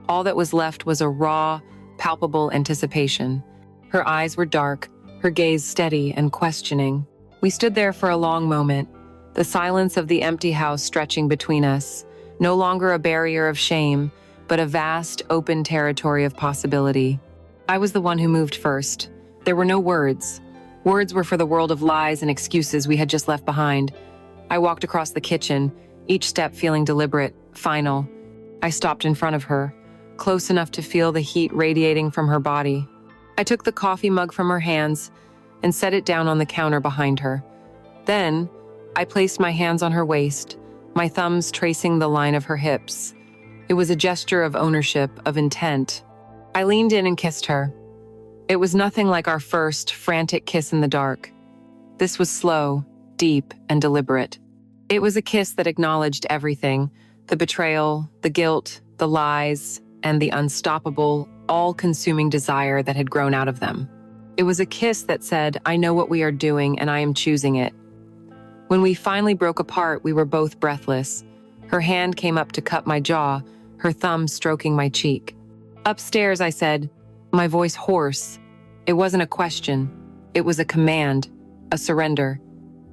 All that was left was a raw, palpable anticipation. Her eyes were dark, her gaze steady and questioning. We stood there for a long moment, the silence of the empty house stretching between us, no longer a barrier of shame, but a vast, open territory of possibility. I was the one who moved first. There were no words. Words were for the world of lies and excuses we had just left behind. I walked across the kitchen, each step feeling deliberate, final. I stopped in front of her, close enough to feel the heat radiating from her body. I took the coffee mug from her hands and set it down on the counter behind her. Then, I placed my hands on her waist, my thumbs tracing the line of her hips. It was a gesture of ownership, of intent. I leaned in and kissed her. It was nothing like our first, frantic kiss in the dark. This was slow, deep, and deliberate. It was a kiss that acknowledged everything, the betrayal, the guilt, the lies, and the unstoppable, all-consuming desire that had grown out of them. It was a kiss that said, "I know what we are doing, and I am choosing it." When we finally broke apart, we were both breathless. Her hand came up to cup my jaw, her thumb stroking my cheek. "Upstairs," I said, my voice hoarse. It wasn't a question. It was a command, a surrender.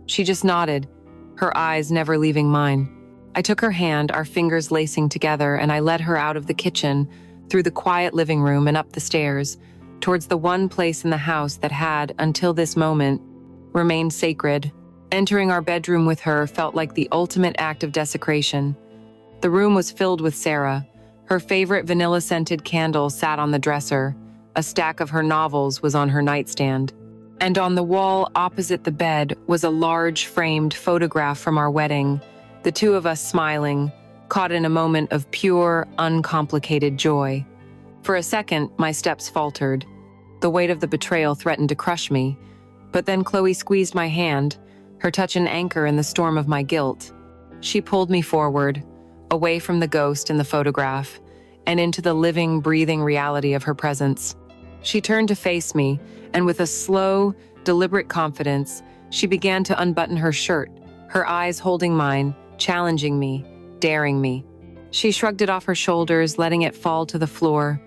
She just nodded, her eyes never leaving mine. I took her hand, our fingers lacing together, and I led her out of the kitchen, through the quiet living room and up the stairs, towards the one place in the house that had, until this moment, remained sacred. Entering our bedroom with her felt like the ultimate act of desecration. The room was filled with Sarah. Her favorite vanilla-scented candle sat on the dresser. A stack of her novels was on her nightstand. And on the wall opposite the bed was a large framed photograph from our wedding, the two of us smiling, caught in a moment of pure, uncomplicated joy. For a second, my steps faltered. The weight of the betrayal threatened to crush me, but then Chloe squeezed my hand, her touch an anchor in the storm of my guilt. She pulled me forward, away from the ghost in the photograph, and into the living, breathing reality of her presence. She turned to face me, and with a slow, deliberate confidence, she began to unbutton her shirt, her eyes holding mine, challenging me, daring me. She shrugged it off her shoulders, letting it fall to the floor.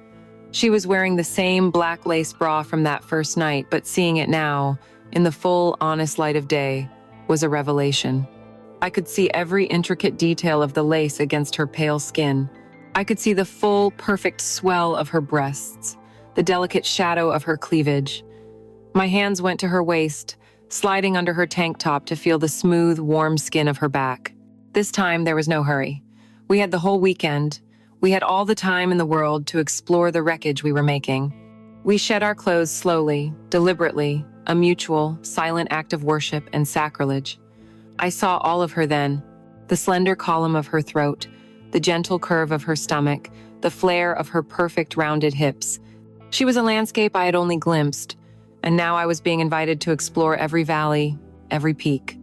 She was wearing the same black lace bra from that first night, but seeing it now, in the full, honest light of day, was a revelation. I could see every intricate detail of the lace against her pale skin. I could see the full, perfect swell of her breasts, the delicate shadow of her cleavage. My hands went to her waist, sliding under her tank top to feel the smooth, warm skin of her back. This time, there was no hurry. We had the whole weekend. We had all the time in the world to explore the wreckage we were making. We shed our clothes slowly, deliberately, a mutual, silent act of worship and sacrilege. I saw all of her then, the slender column of her throat, the gentle curve of her stomach, the flare of her perfect rounded hips. She was a landscape I had only glimpsed, and now I was being invited to explore every valley, every peak.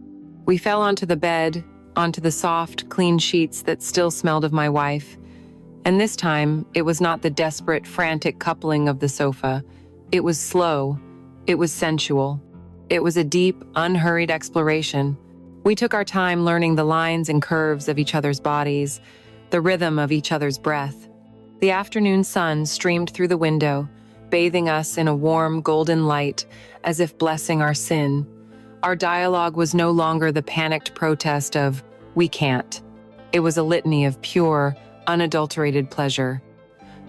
We fell onto the bed, onto the soft, clean sheets that still smelled of my wife. And this time, it was not the desperate, frantic coupling of the sofa. It was slow. It was sensual. It was a deep, unhurried exploration. We took our time learning the lines and curves of each other's bodies, the rhythm of each other's breath. The afternoon sun streamed through the window, bathing us in a warm, golden light, as if blessing our sin. Our dialogue was no longer the panicked protest of, "We can't." It was a litany of pure, unadulterated pleasure.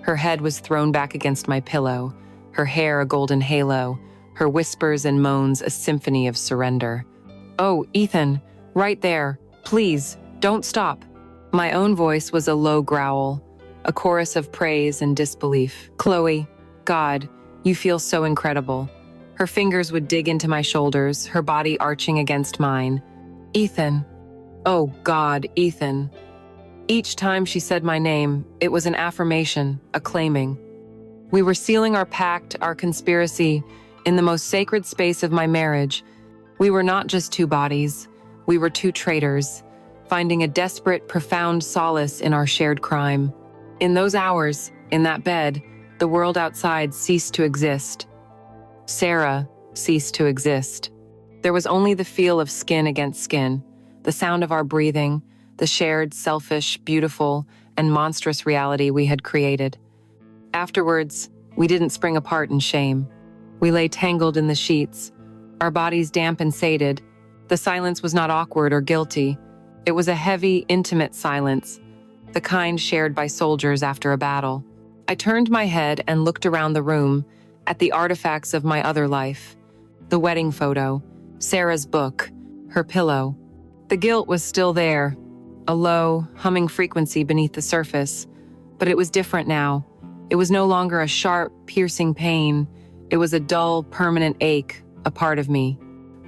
Her head was thrown back against my pillow, her hair a golden halo, her whispers and moans a symphony of surrender. "Oh, Ethan, right there. Please, don't stop." My own voice was a low growl, a chorus of praise and disbelief. "Chloe, God, you feel so incredible." Her fingers would dig into my shoulders, her body arching against mine. "Ethan. Oh, God, Ethan." Each time she said my name, it was an affirmation, a claiming. We were sealing our pact, our conspiracy, in the most sacred space of my marriage. We were not just two bodies. We were two traitors, finding a desperate, profound solace in our shared crime. In those hours, in that bed, the world outside ceased to exist. Sarah ceased to exist. There was only the feel of skin against skin, the sound of our breathing, the shared, selfish, beautiful, and monstrous reality we had created. Afterwards, we didn't spring apart in shame. We lay tangled in the sheets, our bodies damp and sated. The silence was not awkward or guilty. It was a heavy, intimate silence, the kind shared by soldiers after a battle. I turned my head and looked around the room at the artifacts of my other life. The wedding photo, Sarah's book, her pillow. The guilt was still there, a low, humming frequency beneath the surface, but it was different now. It was no longer a sharp, piercing pain. It was a dull, permanent ache, a part of me.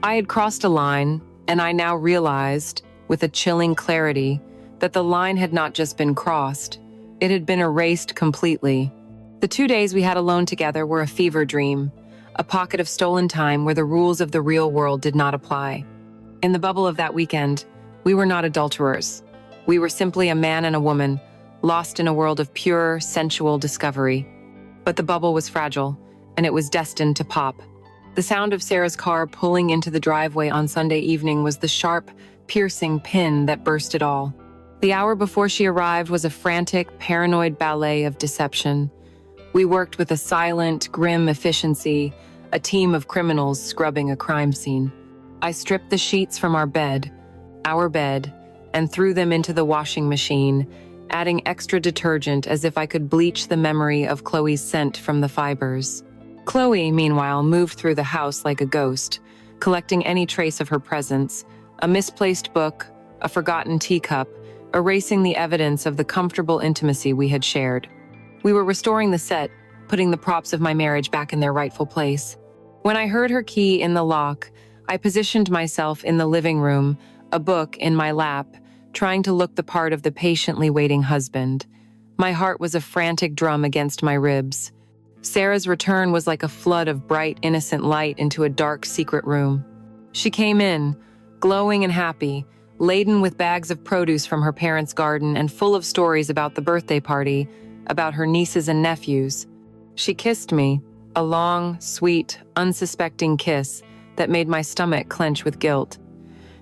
I had crossed a line, and I now realized, with a chilling clarity, that the line had not just been crossed. It had been erased completely. The 2 days we had alone together were a fever dream, a pocket of stolen time where the rules of the real world did not apply. In the bubble of that weekend, we were not adulterers. We were simply a man and a woman, lost in a world of pure, sensual discovery. But the bubble was fragile, and it was destined to pop. The sound of Sarah's car pulling into the driveway on Sunday evening was the sharp, piercing pin that burst it all. The hour before she arrived was a frantic, paranoid ballet of deception. We worked with a silent, grim efficiency, a team of criminals scrubbing a crime scene. I stripped the sheets from our bed, and threw them into the washing machine, adding extra detergent as if I could bleach the memory of Chloe's scent from the fibers. Chloe, meanwhile, moved through the house like a ghost, collecting any trace of her presence, a misplaced book, a forgotten teacup, erasing the evidence of the comfortable intimacy we had shared. We were restoring the set, putting the props of my marriage back in their rightful place. When I heard her key in the lock, I positioned myself in the living room, a book in my lap, trying to look the part of the patiently waiting husband. My heart was a frantic drum against my ribs. Sarah's return was like a flood of bright, innocent light into a dark, secret room. She came in, glowing and happy, laden with bags of produce from her parents' garden and full of stories about the birthday party, about her nieces and nephews. She kissed me, a long, sweet, unsuspecting kiss that made my stomach clench with guilt.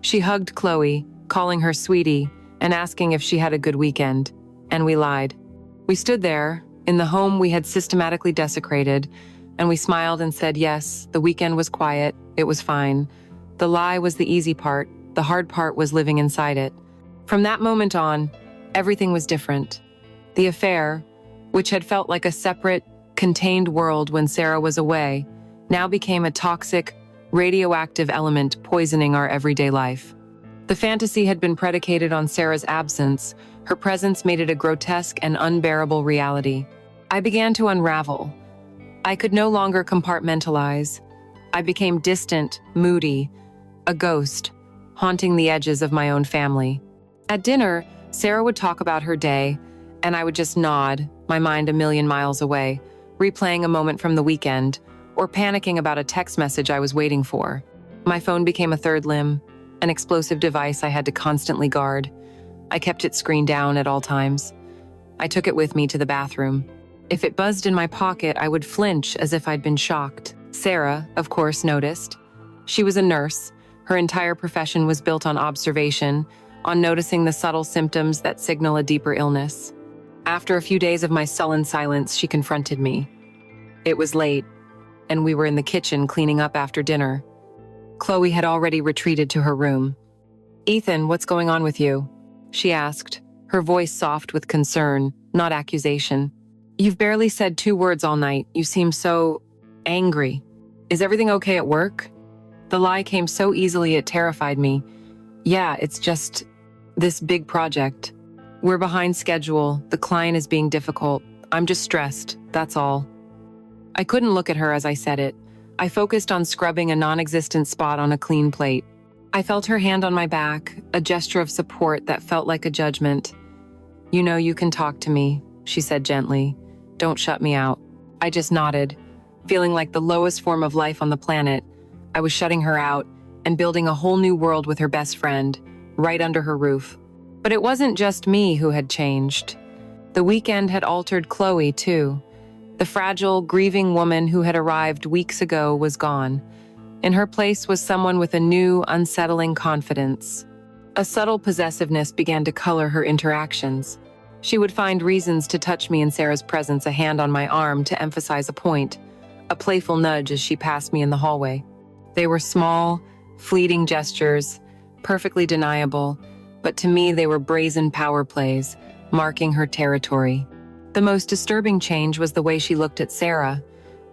She hugged Chloe, calling her sweetie, and asking if she had a good weekend, and we lied. We stood there, in the home we had systematically desecrated, and we smiled and said yes, the weekend was quiet, it was fine. The lie was the easy part, the hard part was living inside it. From that moment on, everything was different. The affair, which had felt like a separate, contained world when Sarah was away, now became a toxic, radioactive element poisoning our everyday life. The fantasy had been predicated on Sarah's absence. Her presence made it a grotesque and unbearable reality. I began to unravel. I could no longer compartmentalize. I became distant, moody, a ghost, haunting the edges of my own family. At dinner, Sarah would talk about her day, and I would just nod, my mind a million miles away, replaying a moment from the weekend, or panicking about a text message I was waiting for. My phone became a third limb, an explosive device I had to constantly guard. I kept its screen down at all times. I took it with me to the bathroom. If it buzzed in my pocket, I would flinch as if I'd been shocked. Sarah, of course, noticed. She was a nurse. Her entire profession was built on observation, on noticing the subtle symptoms that signal a deeper illness. After a few days of my sullen silence, she confronted me. It was late, and we were in the kitchen cleaning up after dinner. Chloe had already retreated to her room. "Ethan, what's going on with you?" she asked, her voice soft with concern, not accusation. "You've barely said 2 words all night. You seem so angry. Is everything okay at work?" The lie came so easily it terrified me. "Yeah, it's just this big project. We're behind schedule. The client is being difficult. I'm just stressed, that's all." I couldn't look at her as I said it. I focused on scrubbing a non-existent spot on a clean plate. I felt her hand on my back, a gesture of support that felt like a judgment. "You know you can talk to me," she said gently. "Don't shut me out." I just nodded, feeling like the lowest form of life on the planet. I was shutting her out and building a whole new world with her best friend, right under her roof. But it wasn't just me who had changed. The weekend had altered Chloe, too. The fragile, grieving woman who had arrived weeks ago was gone. In her place was someone with a new, unsettling confidence. A subtle possessiveness began to color her interactions. She would find reasons to touch me in Sarah's presence, a hand on my arm to emphasize a point, a playful nudge as she passed me in the hallway. They were small, fleeting gestures, perfectly deniable, but to me they were brazen power plays, marking her territory. The most disturbing change was the way she looked at Sarah.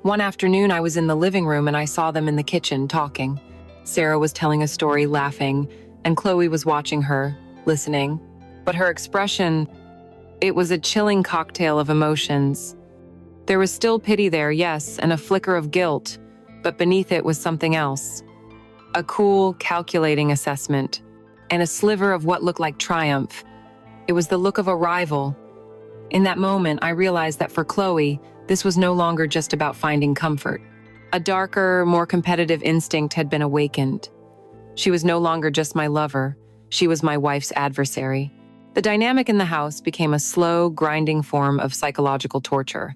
One afternoon I was in the living room and I saw them in the kitchen talking. Sarah was telling a story, laughing, and Chloe was watching her, listening. But her expression, it was a chilling cocktail of emotions. There was still pity there, yes, and a flicker of guilt, but beneath it was something else. A cool, calculating assessment, and a sliver of what looked like triumph. It was the look of a rival. In that moment, I realized that for Chloe, this was no longer just about finding comfort. A darker, more competitive instinct had been awakened. She was no longer just my lover, she was my wife's adversary. The dynamic in the house became a slow, grinding form of psychological torture.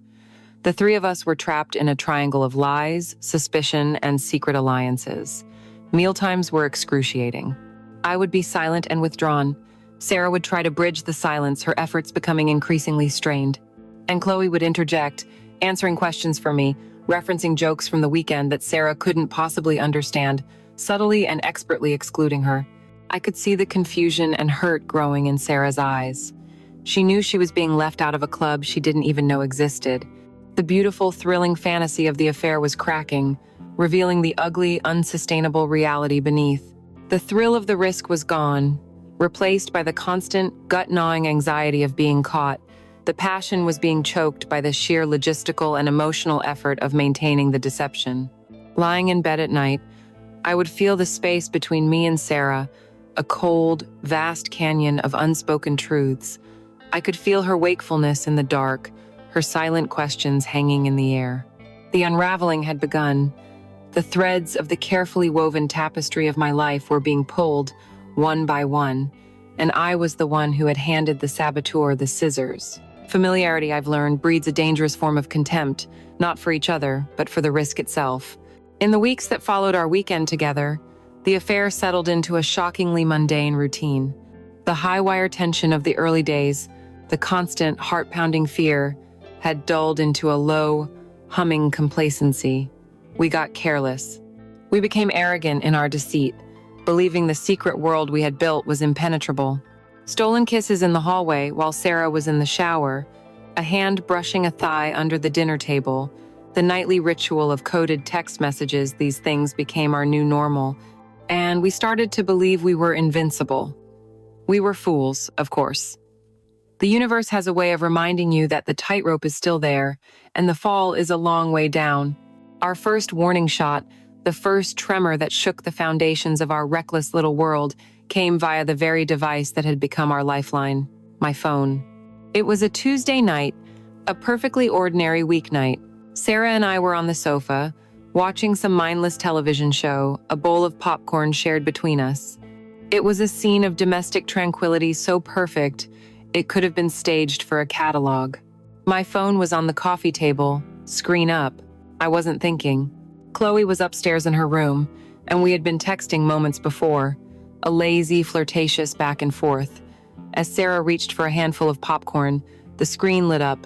The 3 of us were trapped in a triangle of lies, suspicion, and secret alliances. Mealtimes were excruciating. I would be silent and withdrawn. Sarah would try to bridge the silence, her efforts becoming increasingly strained. And Chloe would interject, answering questions for me, referencing jokes from the weekend that Sarah couldn't possibly understand, subtly and expertly excluding her. I could see the confusion and hurt growing in Sarah's eyes. She knew she was being left out of a club she didn't even know existed. The beautiful, thrilling fantasy of the affair was cracking, revealing the ugly, unsustainable reality beneath. The thrill of the risk was gone, replaced by the constant, gut-gnawing anxiety of being caught. The passion was being choked by the sheer logistical and emotional effort of maintaining the deception. Lying in bed at night, I would feel the space between me and Sarah, a cold, vast canyon of unspoken truths. I could feel her wakefulness in the dark, her silent questions hanging in the air. The unraveling had begun. The threads of the carefully woven tapestry of my life were being pulled, one by one, and I was the one who had handed the saboteur the scissors. Familiarity, I've learned, breeds a dangerous form of contempt, not for each other, but for the risk itself. In the weeks that followed our weekend together, the affair settled into a shockingly mundane routine. The high-wire tension of the early days, the constant, heart-pounding fear, had dulled into a low, humming complacency. We got careless. We became arrogant in our deceit, believing the secret world we had built was impenetrable. Stolen kisses in the hallway while Sarah was in the shower, a hand brushing a thigh under the dinner table, The nightly ritual of coded text messages, these things became our new normal, and we started to believe we were invincible. We were fools, of course. The universe has a way of reminding you that the tightrope is still there, and the fall is a long way down. Our first warning shot, the first tremor that shook the foundations of our reckless little world, came via the very device that had become our lifeline, my phone. It was a Tuesday night, a perfectly ordinary weeknight. Sarah and I were on the sofa, watching some mindless television show, a bowl of popcorn shared between us. It was a scene of domestic tranquility so perfect, it could have been staged for a catalog. My phone was on the coffee table, screen up. I wasn't thinking. Chloe was upstairs in her room, and we had been texting moments before, a lazy, flirtatious back and forth. As Sarah reached for a handful of popcorn, the screen lit up.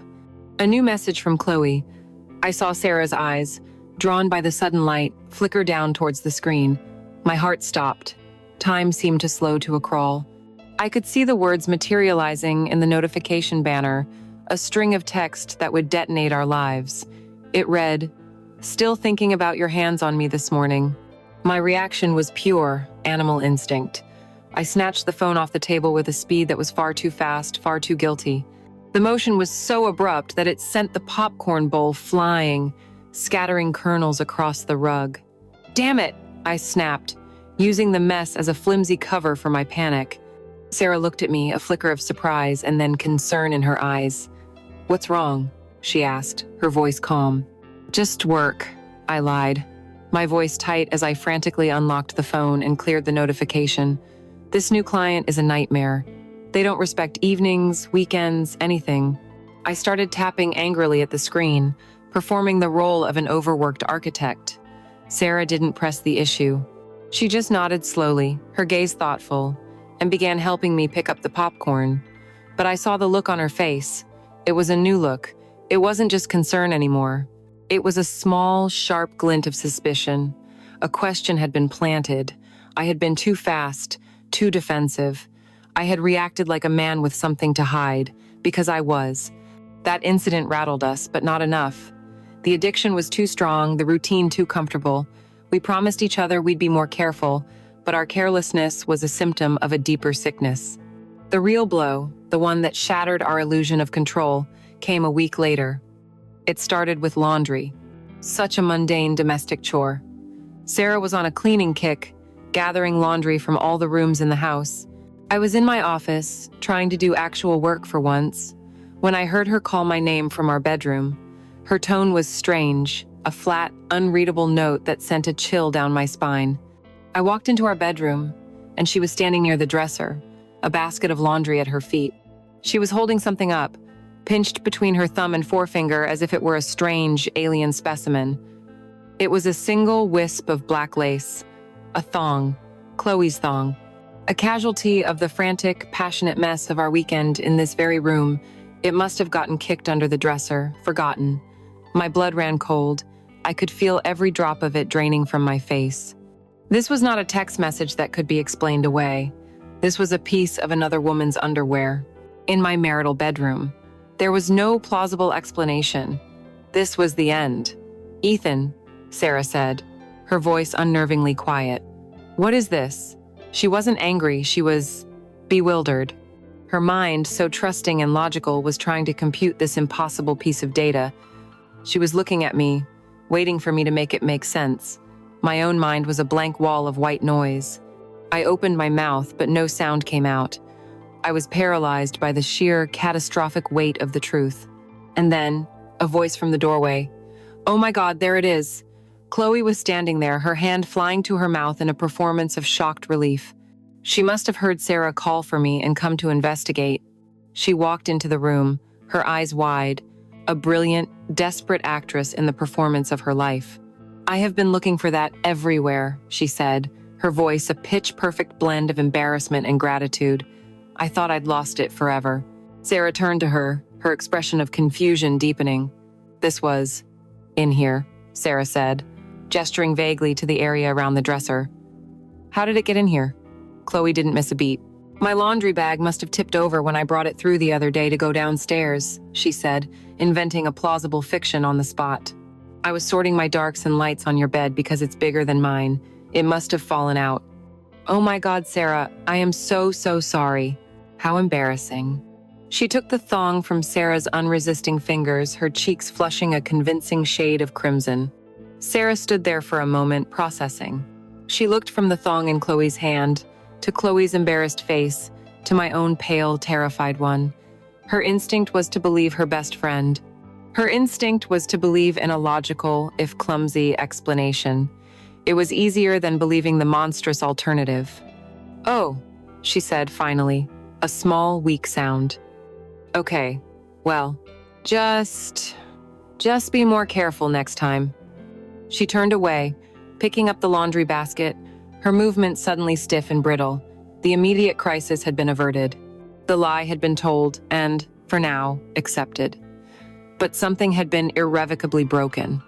A new message from Chloe. I saw Sarah's eyes, drawn by the sudden light, flicker down towards the screen. My heart stopped. Time seemed to slow to a crawl. I could see the words materializing in the notification banner, a string of text that would detonate our lives. It read, "Still thinking about your hands on me this morning." My reaction was pure animal instinct. I snatched the phone off the table with a speed that was far too fast, far too guilty. The motion was so abrupt that it sent the popcorn bowl flying, scattering kernels across the rug. "Damn it!" I snapped, using the mess as a flimsy cover for my panic. Sarah looked at me, a flicker of surprise and then concern in her eyes. "What's wrong?" she asked, her voice calm. "Just work," I lied, my voice tight as I frantically unlocked the phone and cleared the notification. This new client is a nightmare. They don't respect evenings, weekends, anything. I started tapping angrily at the screen, performing the role of an overworked architect. Sarah didn't press the issue. She just nodded slowly, her gaze thoughtful, and began helping me pick up the popcorn. But I saw the look on her face. It was a new look. It wasn't just concern anymore. It was a small, sharp glint of suspicion. A question had been planted. I had been too fast, too defensive. I had reacted like a man with something to hide, because I was. That incident rattled us, but not enough. The addiction was too strong, the routine too comfortable. We promised each other we'd be more careful, but our carelessness was a symptom of a deeper sickness. The real blow, the one that shattered our illusion of control, came a week later. It started with laundry. Such a mundane domestic chore. Sarah was on a cleaning kick, gathering laundry from all the rooms in the house. I was in my office, trying to do actual work for once, when I heard her call my name from our bedroom. Her tone was strange, a flat, unreadable note that sent a chill down my spine. I walked into our bedroom, and she was standing near the dresser, a basket of laundry at her feet. She was holding something up, pinched between her thumb and forefinger as if it were a strange, alien specimen. It was a single wisp of black lace, a thong, Chloe's thong. A casualty of the frantic, passionate mess of our weekend in this very room, it must have gotten kicked under the dresser, forgotten. My blood ran cold. I could feel every drop of it draining from my face. This was not a text message that could be explained away. This was a piece of another woman's underwear, in my marital bedroom. There was no plausible explanation. This was the end. "Ethan," Sarah said, her voice unnervingly quiet. "What is this?" She wasn't angry, she was bewildered. Her mind, so trusting and logical, was trying to compute this impossible piece of data. She was looking at me, waiting for me to make it make sense. My own mind was a blank wall of white noise. I opened my mouth, but no sound came out. I was paralyzed by the sheer, catastrophic weight of the truth. And then, a voice from the doorway. "Oh my God, there it is." Chloe was standing there, her hand flying to her mouth in a performance of shocked relief. She must have heard Sarah call for me and come to investigate. She walked into the room, her eyes wide, a brilliant, desperate actress in the performance of her life. "I have been looking for that everywhere," she said, her voice a pitch-perfect blend of embarrassment and gratitude. "I thought I'd lost it forever." Sarah turned to her, her expression of confusion deepening. "This was in here," Sarah said, gesturing vaguely to the area around the dresser. "How did it get in here?" Chloe didn't miss a beat. "My laundry bag must have tipped over when I brought it through the other day to go downstairs," she said, inventing a plausible fiction on the spot. I was sorting my darks and lights on your bed because it's bigger than mine. It must have fallen out. Oh my God, Sarah, I am so sorry. How embarrassing. She took the thong from Sarah's unresisting fingers, her cheeks flushing a convincing shade of crimson. Sarah stood there for a moment, processing. She looked from the thong in Chloe's hand, to Chloe's embarrassed face, to my own pale, terrified one. Her instinct was to believe her best friend. Her instinct was to believe in a logical, if clumsy, explanation. It was easier than believing the monstrous alternative. Oh, she said finally, a small, weak sound. Okay, well, just be more careful next time. She turned away, picking up the laundry basket, her movement suddenly stiff and brittle. The immediate crisis had been averted. The lie had been told and, for now, accepted. But something had been irrevocably broken.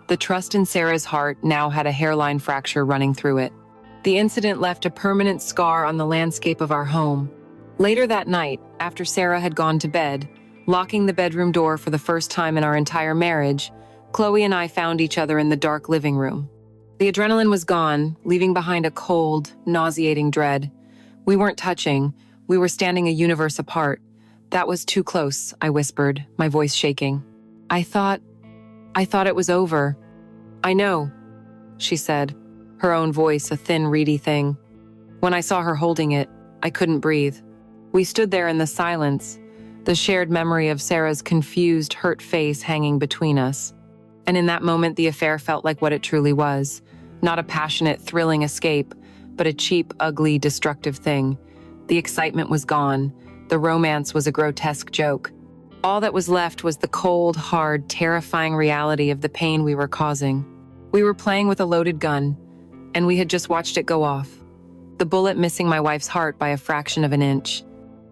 The trust in Sarah's heart now had a hairline fracture running through it. The incident left a permanent scar on the landscape of our home. Later that night, after Sarah had gone to bed, locking the bedroom door for the first time in our entire marriage, Chloe and I found each other in the dark living room. The adrenaline was gone, leaving behind a cold, nauseating dread. We weren't touching, we were standing a universe apart. That was too close, I whispered, my voice shaking. I thought it was over. I know, she said, her own voice a thin, reedy thing. When I saw her holding it, I couldn't breathe. We stood there in the silence, the shared memory of Sarah's confused, hurt face hanging between us. And in that moment, the affair felt like what it truly was. Not a passionate, thrilling escape, but a cheap, ugly, destructive thing. The excitement was gone. The romance was a grotesque joke. All that was left was the cold, hard, terrifying reality of the pain we were causing. We were playing with a loaded gun, and we had just watched it go off. The bullet missing my wife's heart by a fraction of an inch.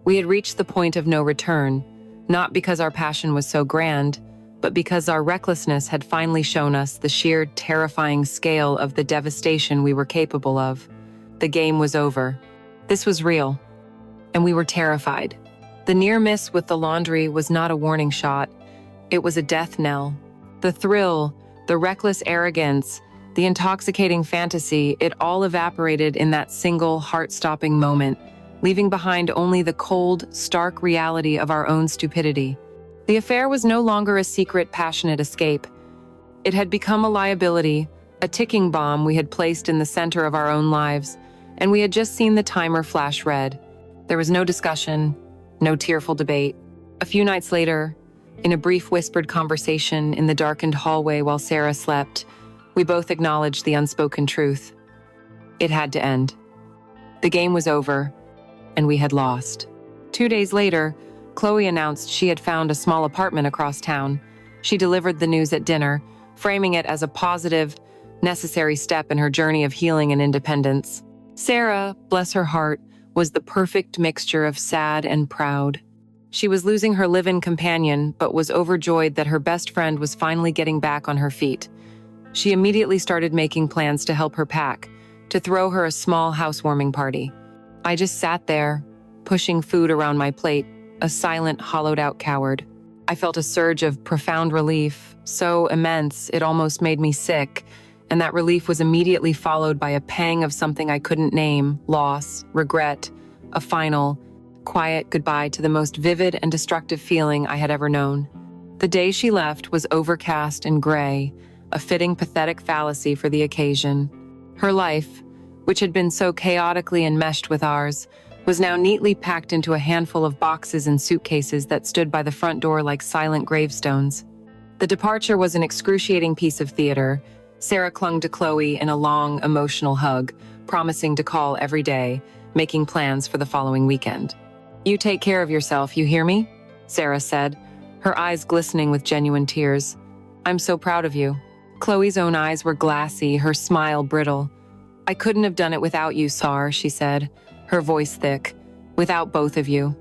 We had reached the point of no return, not because our passion was so grand, but because our recklessness had finally shown us the sheer, terrifying scale of the devastation we were capable of. The game was over. This was real, and we were terrified. The near miss with the laundry was not a warning shot. It was a death knell. The thrill, the reckless arrogance, the intoxicating fantasy, it all evaporated in that single, heart-stopping moment, leaving behind only the cold, stark reality of our own stupidity. The affair was no longer a secret, passionate escape. It had become a liability, a ticking bomb we had placed in the center of our own lives, and we had just seen the timer flash red. There was no discussion, no tearful debate. A few nights later, in a brief whispered conversation in the darkened hallway while Sarah slept, we both acknowledged the unspoken truth. It had to end. The game was over, and we had lost. 2 days later, Chloe announced she had found a small apartment across town. She delivered the news at dinner, framing it as a positive, necessary step in her journey of healing and independence. Sarah, bless her heart, was the perfect mixture of sad and proud. She was losing her live-in companion, but was overjoyed that her best friend was finally getting back on her feet. She immediately started making plans to help her pack, to throw her a small housewarming party. I just sat there, pushing food around my plate, a silent, hollowed-out coward. I felt a surge of profound relief, so immense it almost made me sick, and that relief was immediately followed by a pang of something I couldn't name, loss, regret, a final, quiet goodbye to the most vivid and destructive feeling I had ever known. The day she left was overcast and gray, a fitting pathetic fallacy for the occasion. Her life, which had been so chaotically enmeshed with ours, was now neatly packed into a handful of boxes and suitcases that stood by the front door like silent gravestones. The departure was an excruciating piece of theater. Sarah clung to Chloe in a long, emotional hug, promising to call every day, making plans for the following weekend. "You take care of yourself, you hear me?" Sarah said, her eyes glistening with genuine tears. "I'm so proud of you." Chloe's own eyes were glassy, her smile brittle. "I couldn't have done it without you, Sar," she said, her voice thick. "Without both of you."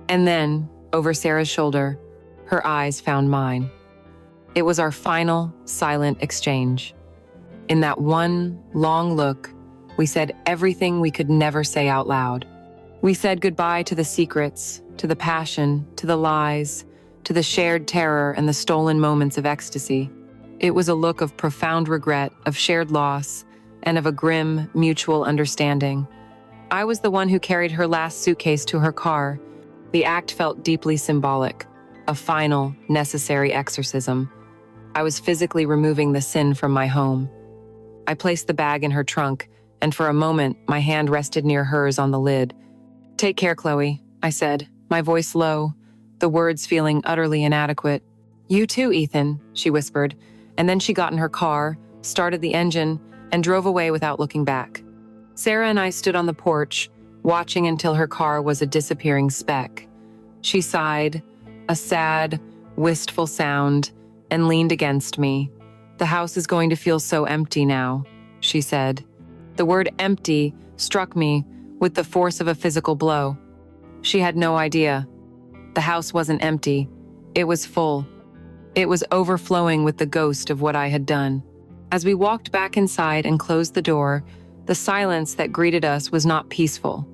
And then, over Sarah's shoulder, her eyes found mine. It was our final, silent exchange. In that one, long look, we said everything we could never say out loud. We said goodbye to the secrets, to the passion, to the lies, to the shared terror and the stolen moments of ecstasy. It was a look of profound regret, of shared loss, and of a grim, mutual understanding. I was the one who carried her last suitcase to her car. The act felt deeply symbolic, a final, necessary exorcism. I was physically removing the sin from my home. I placed the bag in her trunk, and for a moment, my hand rested near hers on the lid. "Take care, Chloe," I said, my voice low, the words feeling utterly inadequate. "You too, Ethan," she whispered, and then she got in her car, started the engine, and drove away without looking back. Sarah and I stood on the porch, watching until her car was a disappearing speck. She sighed, a sad, wistful sound, and leaned against me. "The house is going to feel so empty now," she said. The word empty struck me with the force of a physical blow. She had no idea. The house wasn't empty. It was full. It was overflowing with the ghost of what I had done. As we walked back inside and closed the door, the silence that greeted us was not peaceful.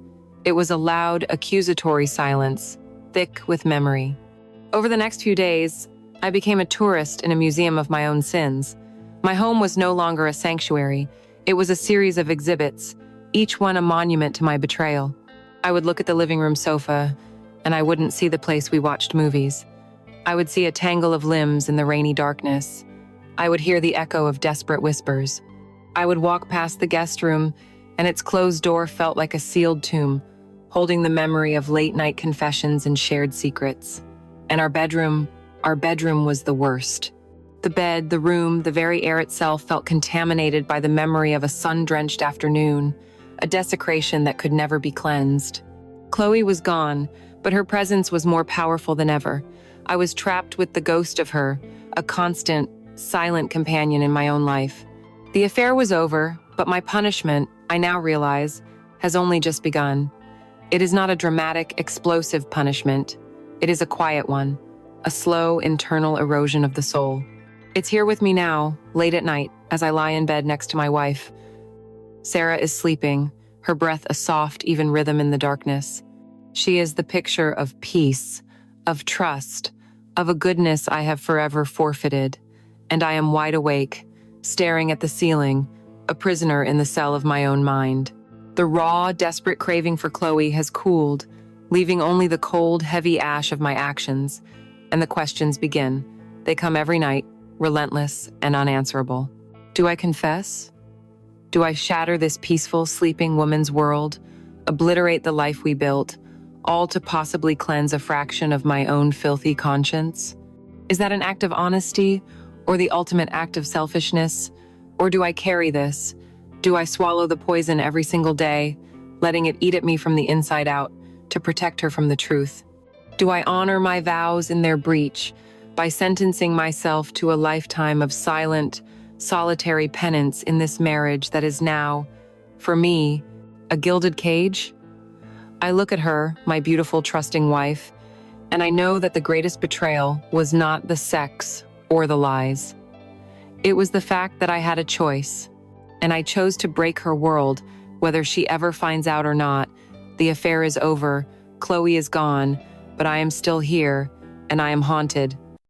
It was a loud, accusatory silence, thick with memory. Over the next few days, I became a tourist in a museum of my own sins. My home was no longer a sanctuary. It was a series of exhibits, each one a monument to my betrayal. I would look at the living room sofa, and I wouldn't see the place we watched movies. I would see a tangle of limbs in the rainy darkness. I would hear the echo of desperate whispers. I would walk past the guest room, and its closed door felt like a sealed tomb, holding the memory of late-night confessions and shared secrets. And our bedroom was the worst. The bed, the room, the very air itself felt contaminated by the memory of a sun-drenched afternoon, a desecration that could never be cleansed. Chloe was gone, but her presence was more powerful than ever. I was trapped with the ghost of her, a constant, silent companion in my own life. The affair was over, but my punishment, I now realize, has only just begun. It is not a dramatic, explosive punishment. It is a quiet one, a slow, internal erosion of the soul. It's here with me now, late at night, as I lie in bed next to my wife. Sarah is sleeping, her breath a soft, even rhythm in the darkness. She is the picture of peace, of trust, of a goodness I have forever forfeited. And I am wide awake, staring at the ceiling, a prisoner in the cell of my own mind. The raw, desperate craving for Chloe has cooled, leaving only the cold, heavy ash of my actions. And the questions begin. They come every night, relentless and unanswerable. Do I confess? Do I shatter this peaceful, sleeping woman's world, obliterate the life we built, all to possibly cleanse a fraction of my own filthy conscience? Is that an act of honesty, or the ultimate act of selfishness? Or do I carry this? Do I swallow the poison every single day, letting it eat at me from the inside out, to protect her from the truth? Do I honor my vows in their breach, by sentencing myself to a lifetime of silent, solitary penance in this marriage that is now, for me, a gilded cage? I look at her, my beautiful, trusting wife, and I know that the greatest betrayal was not the sex or the lies. It was the fact that I had a choice, and I chose to break her world, whether she ever finds out or not. The affair is over, Chloe is gone, but I am still here, and I am haunted.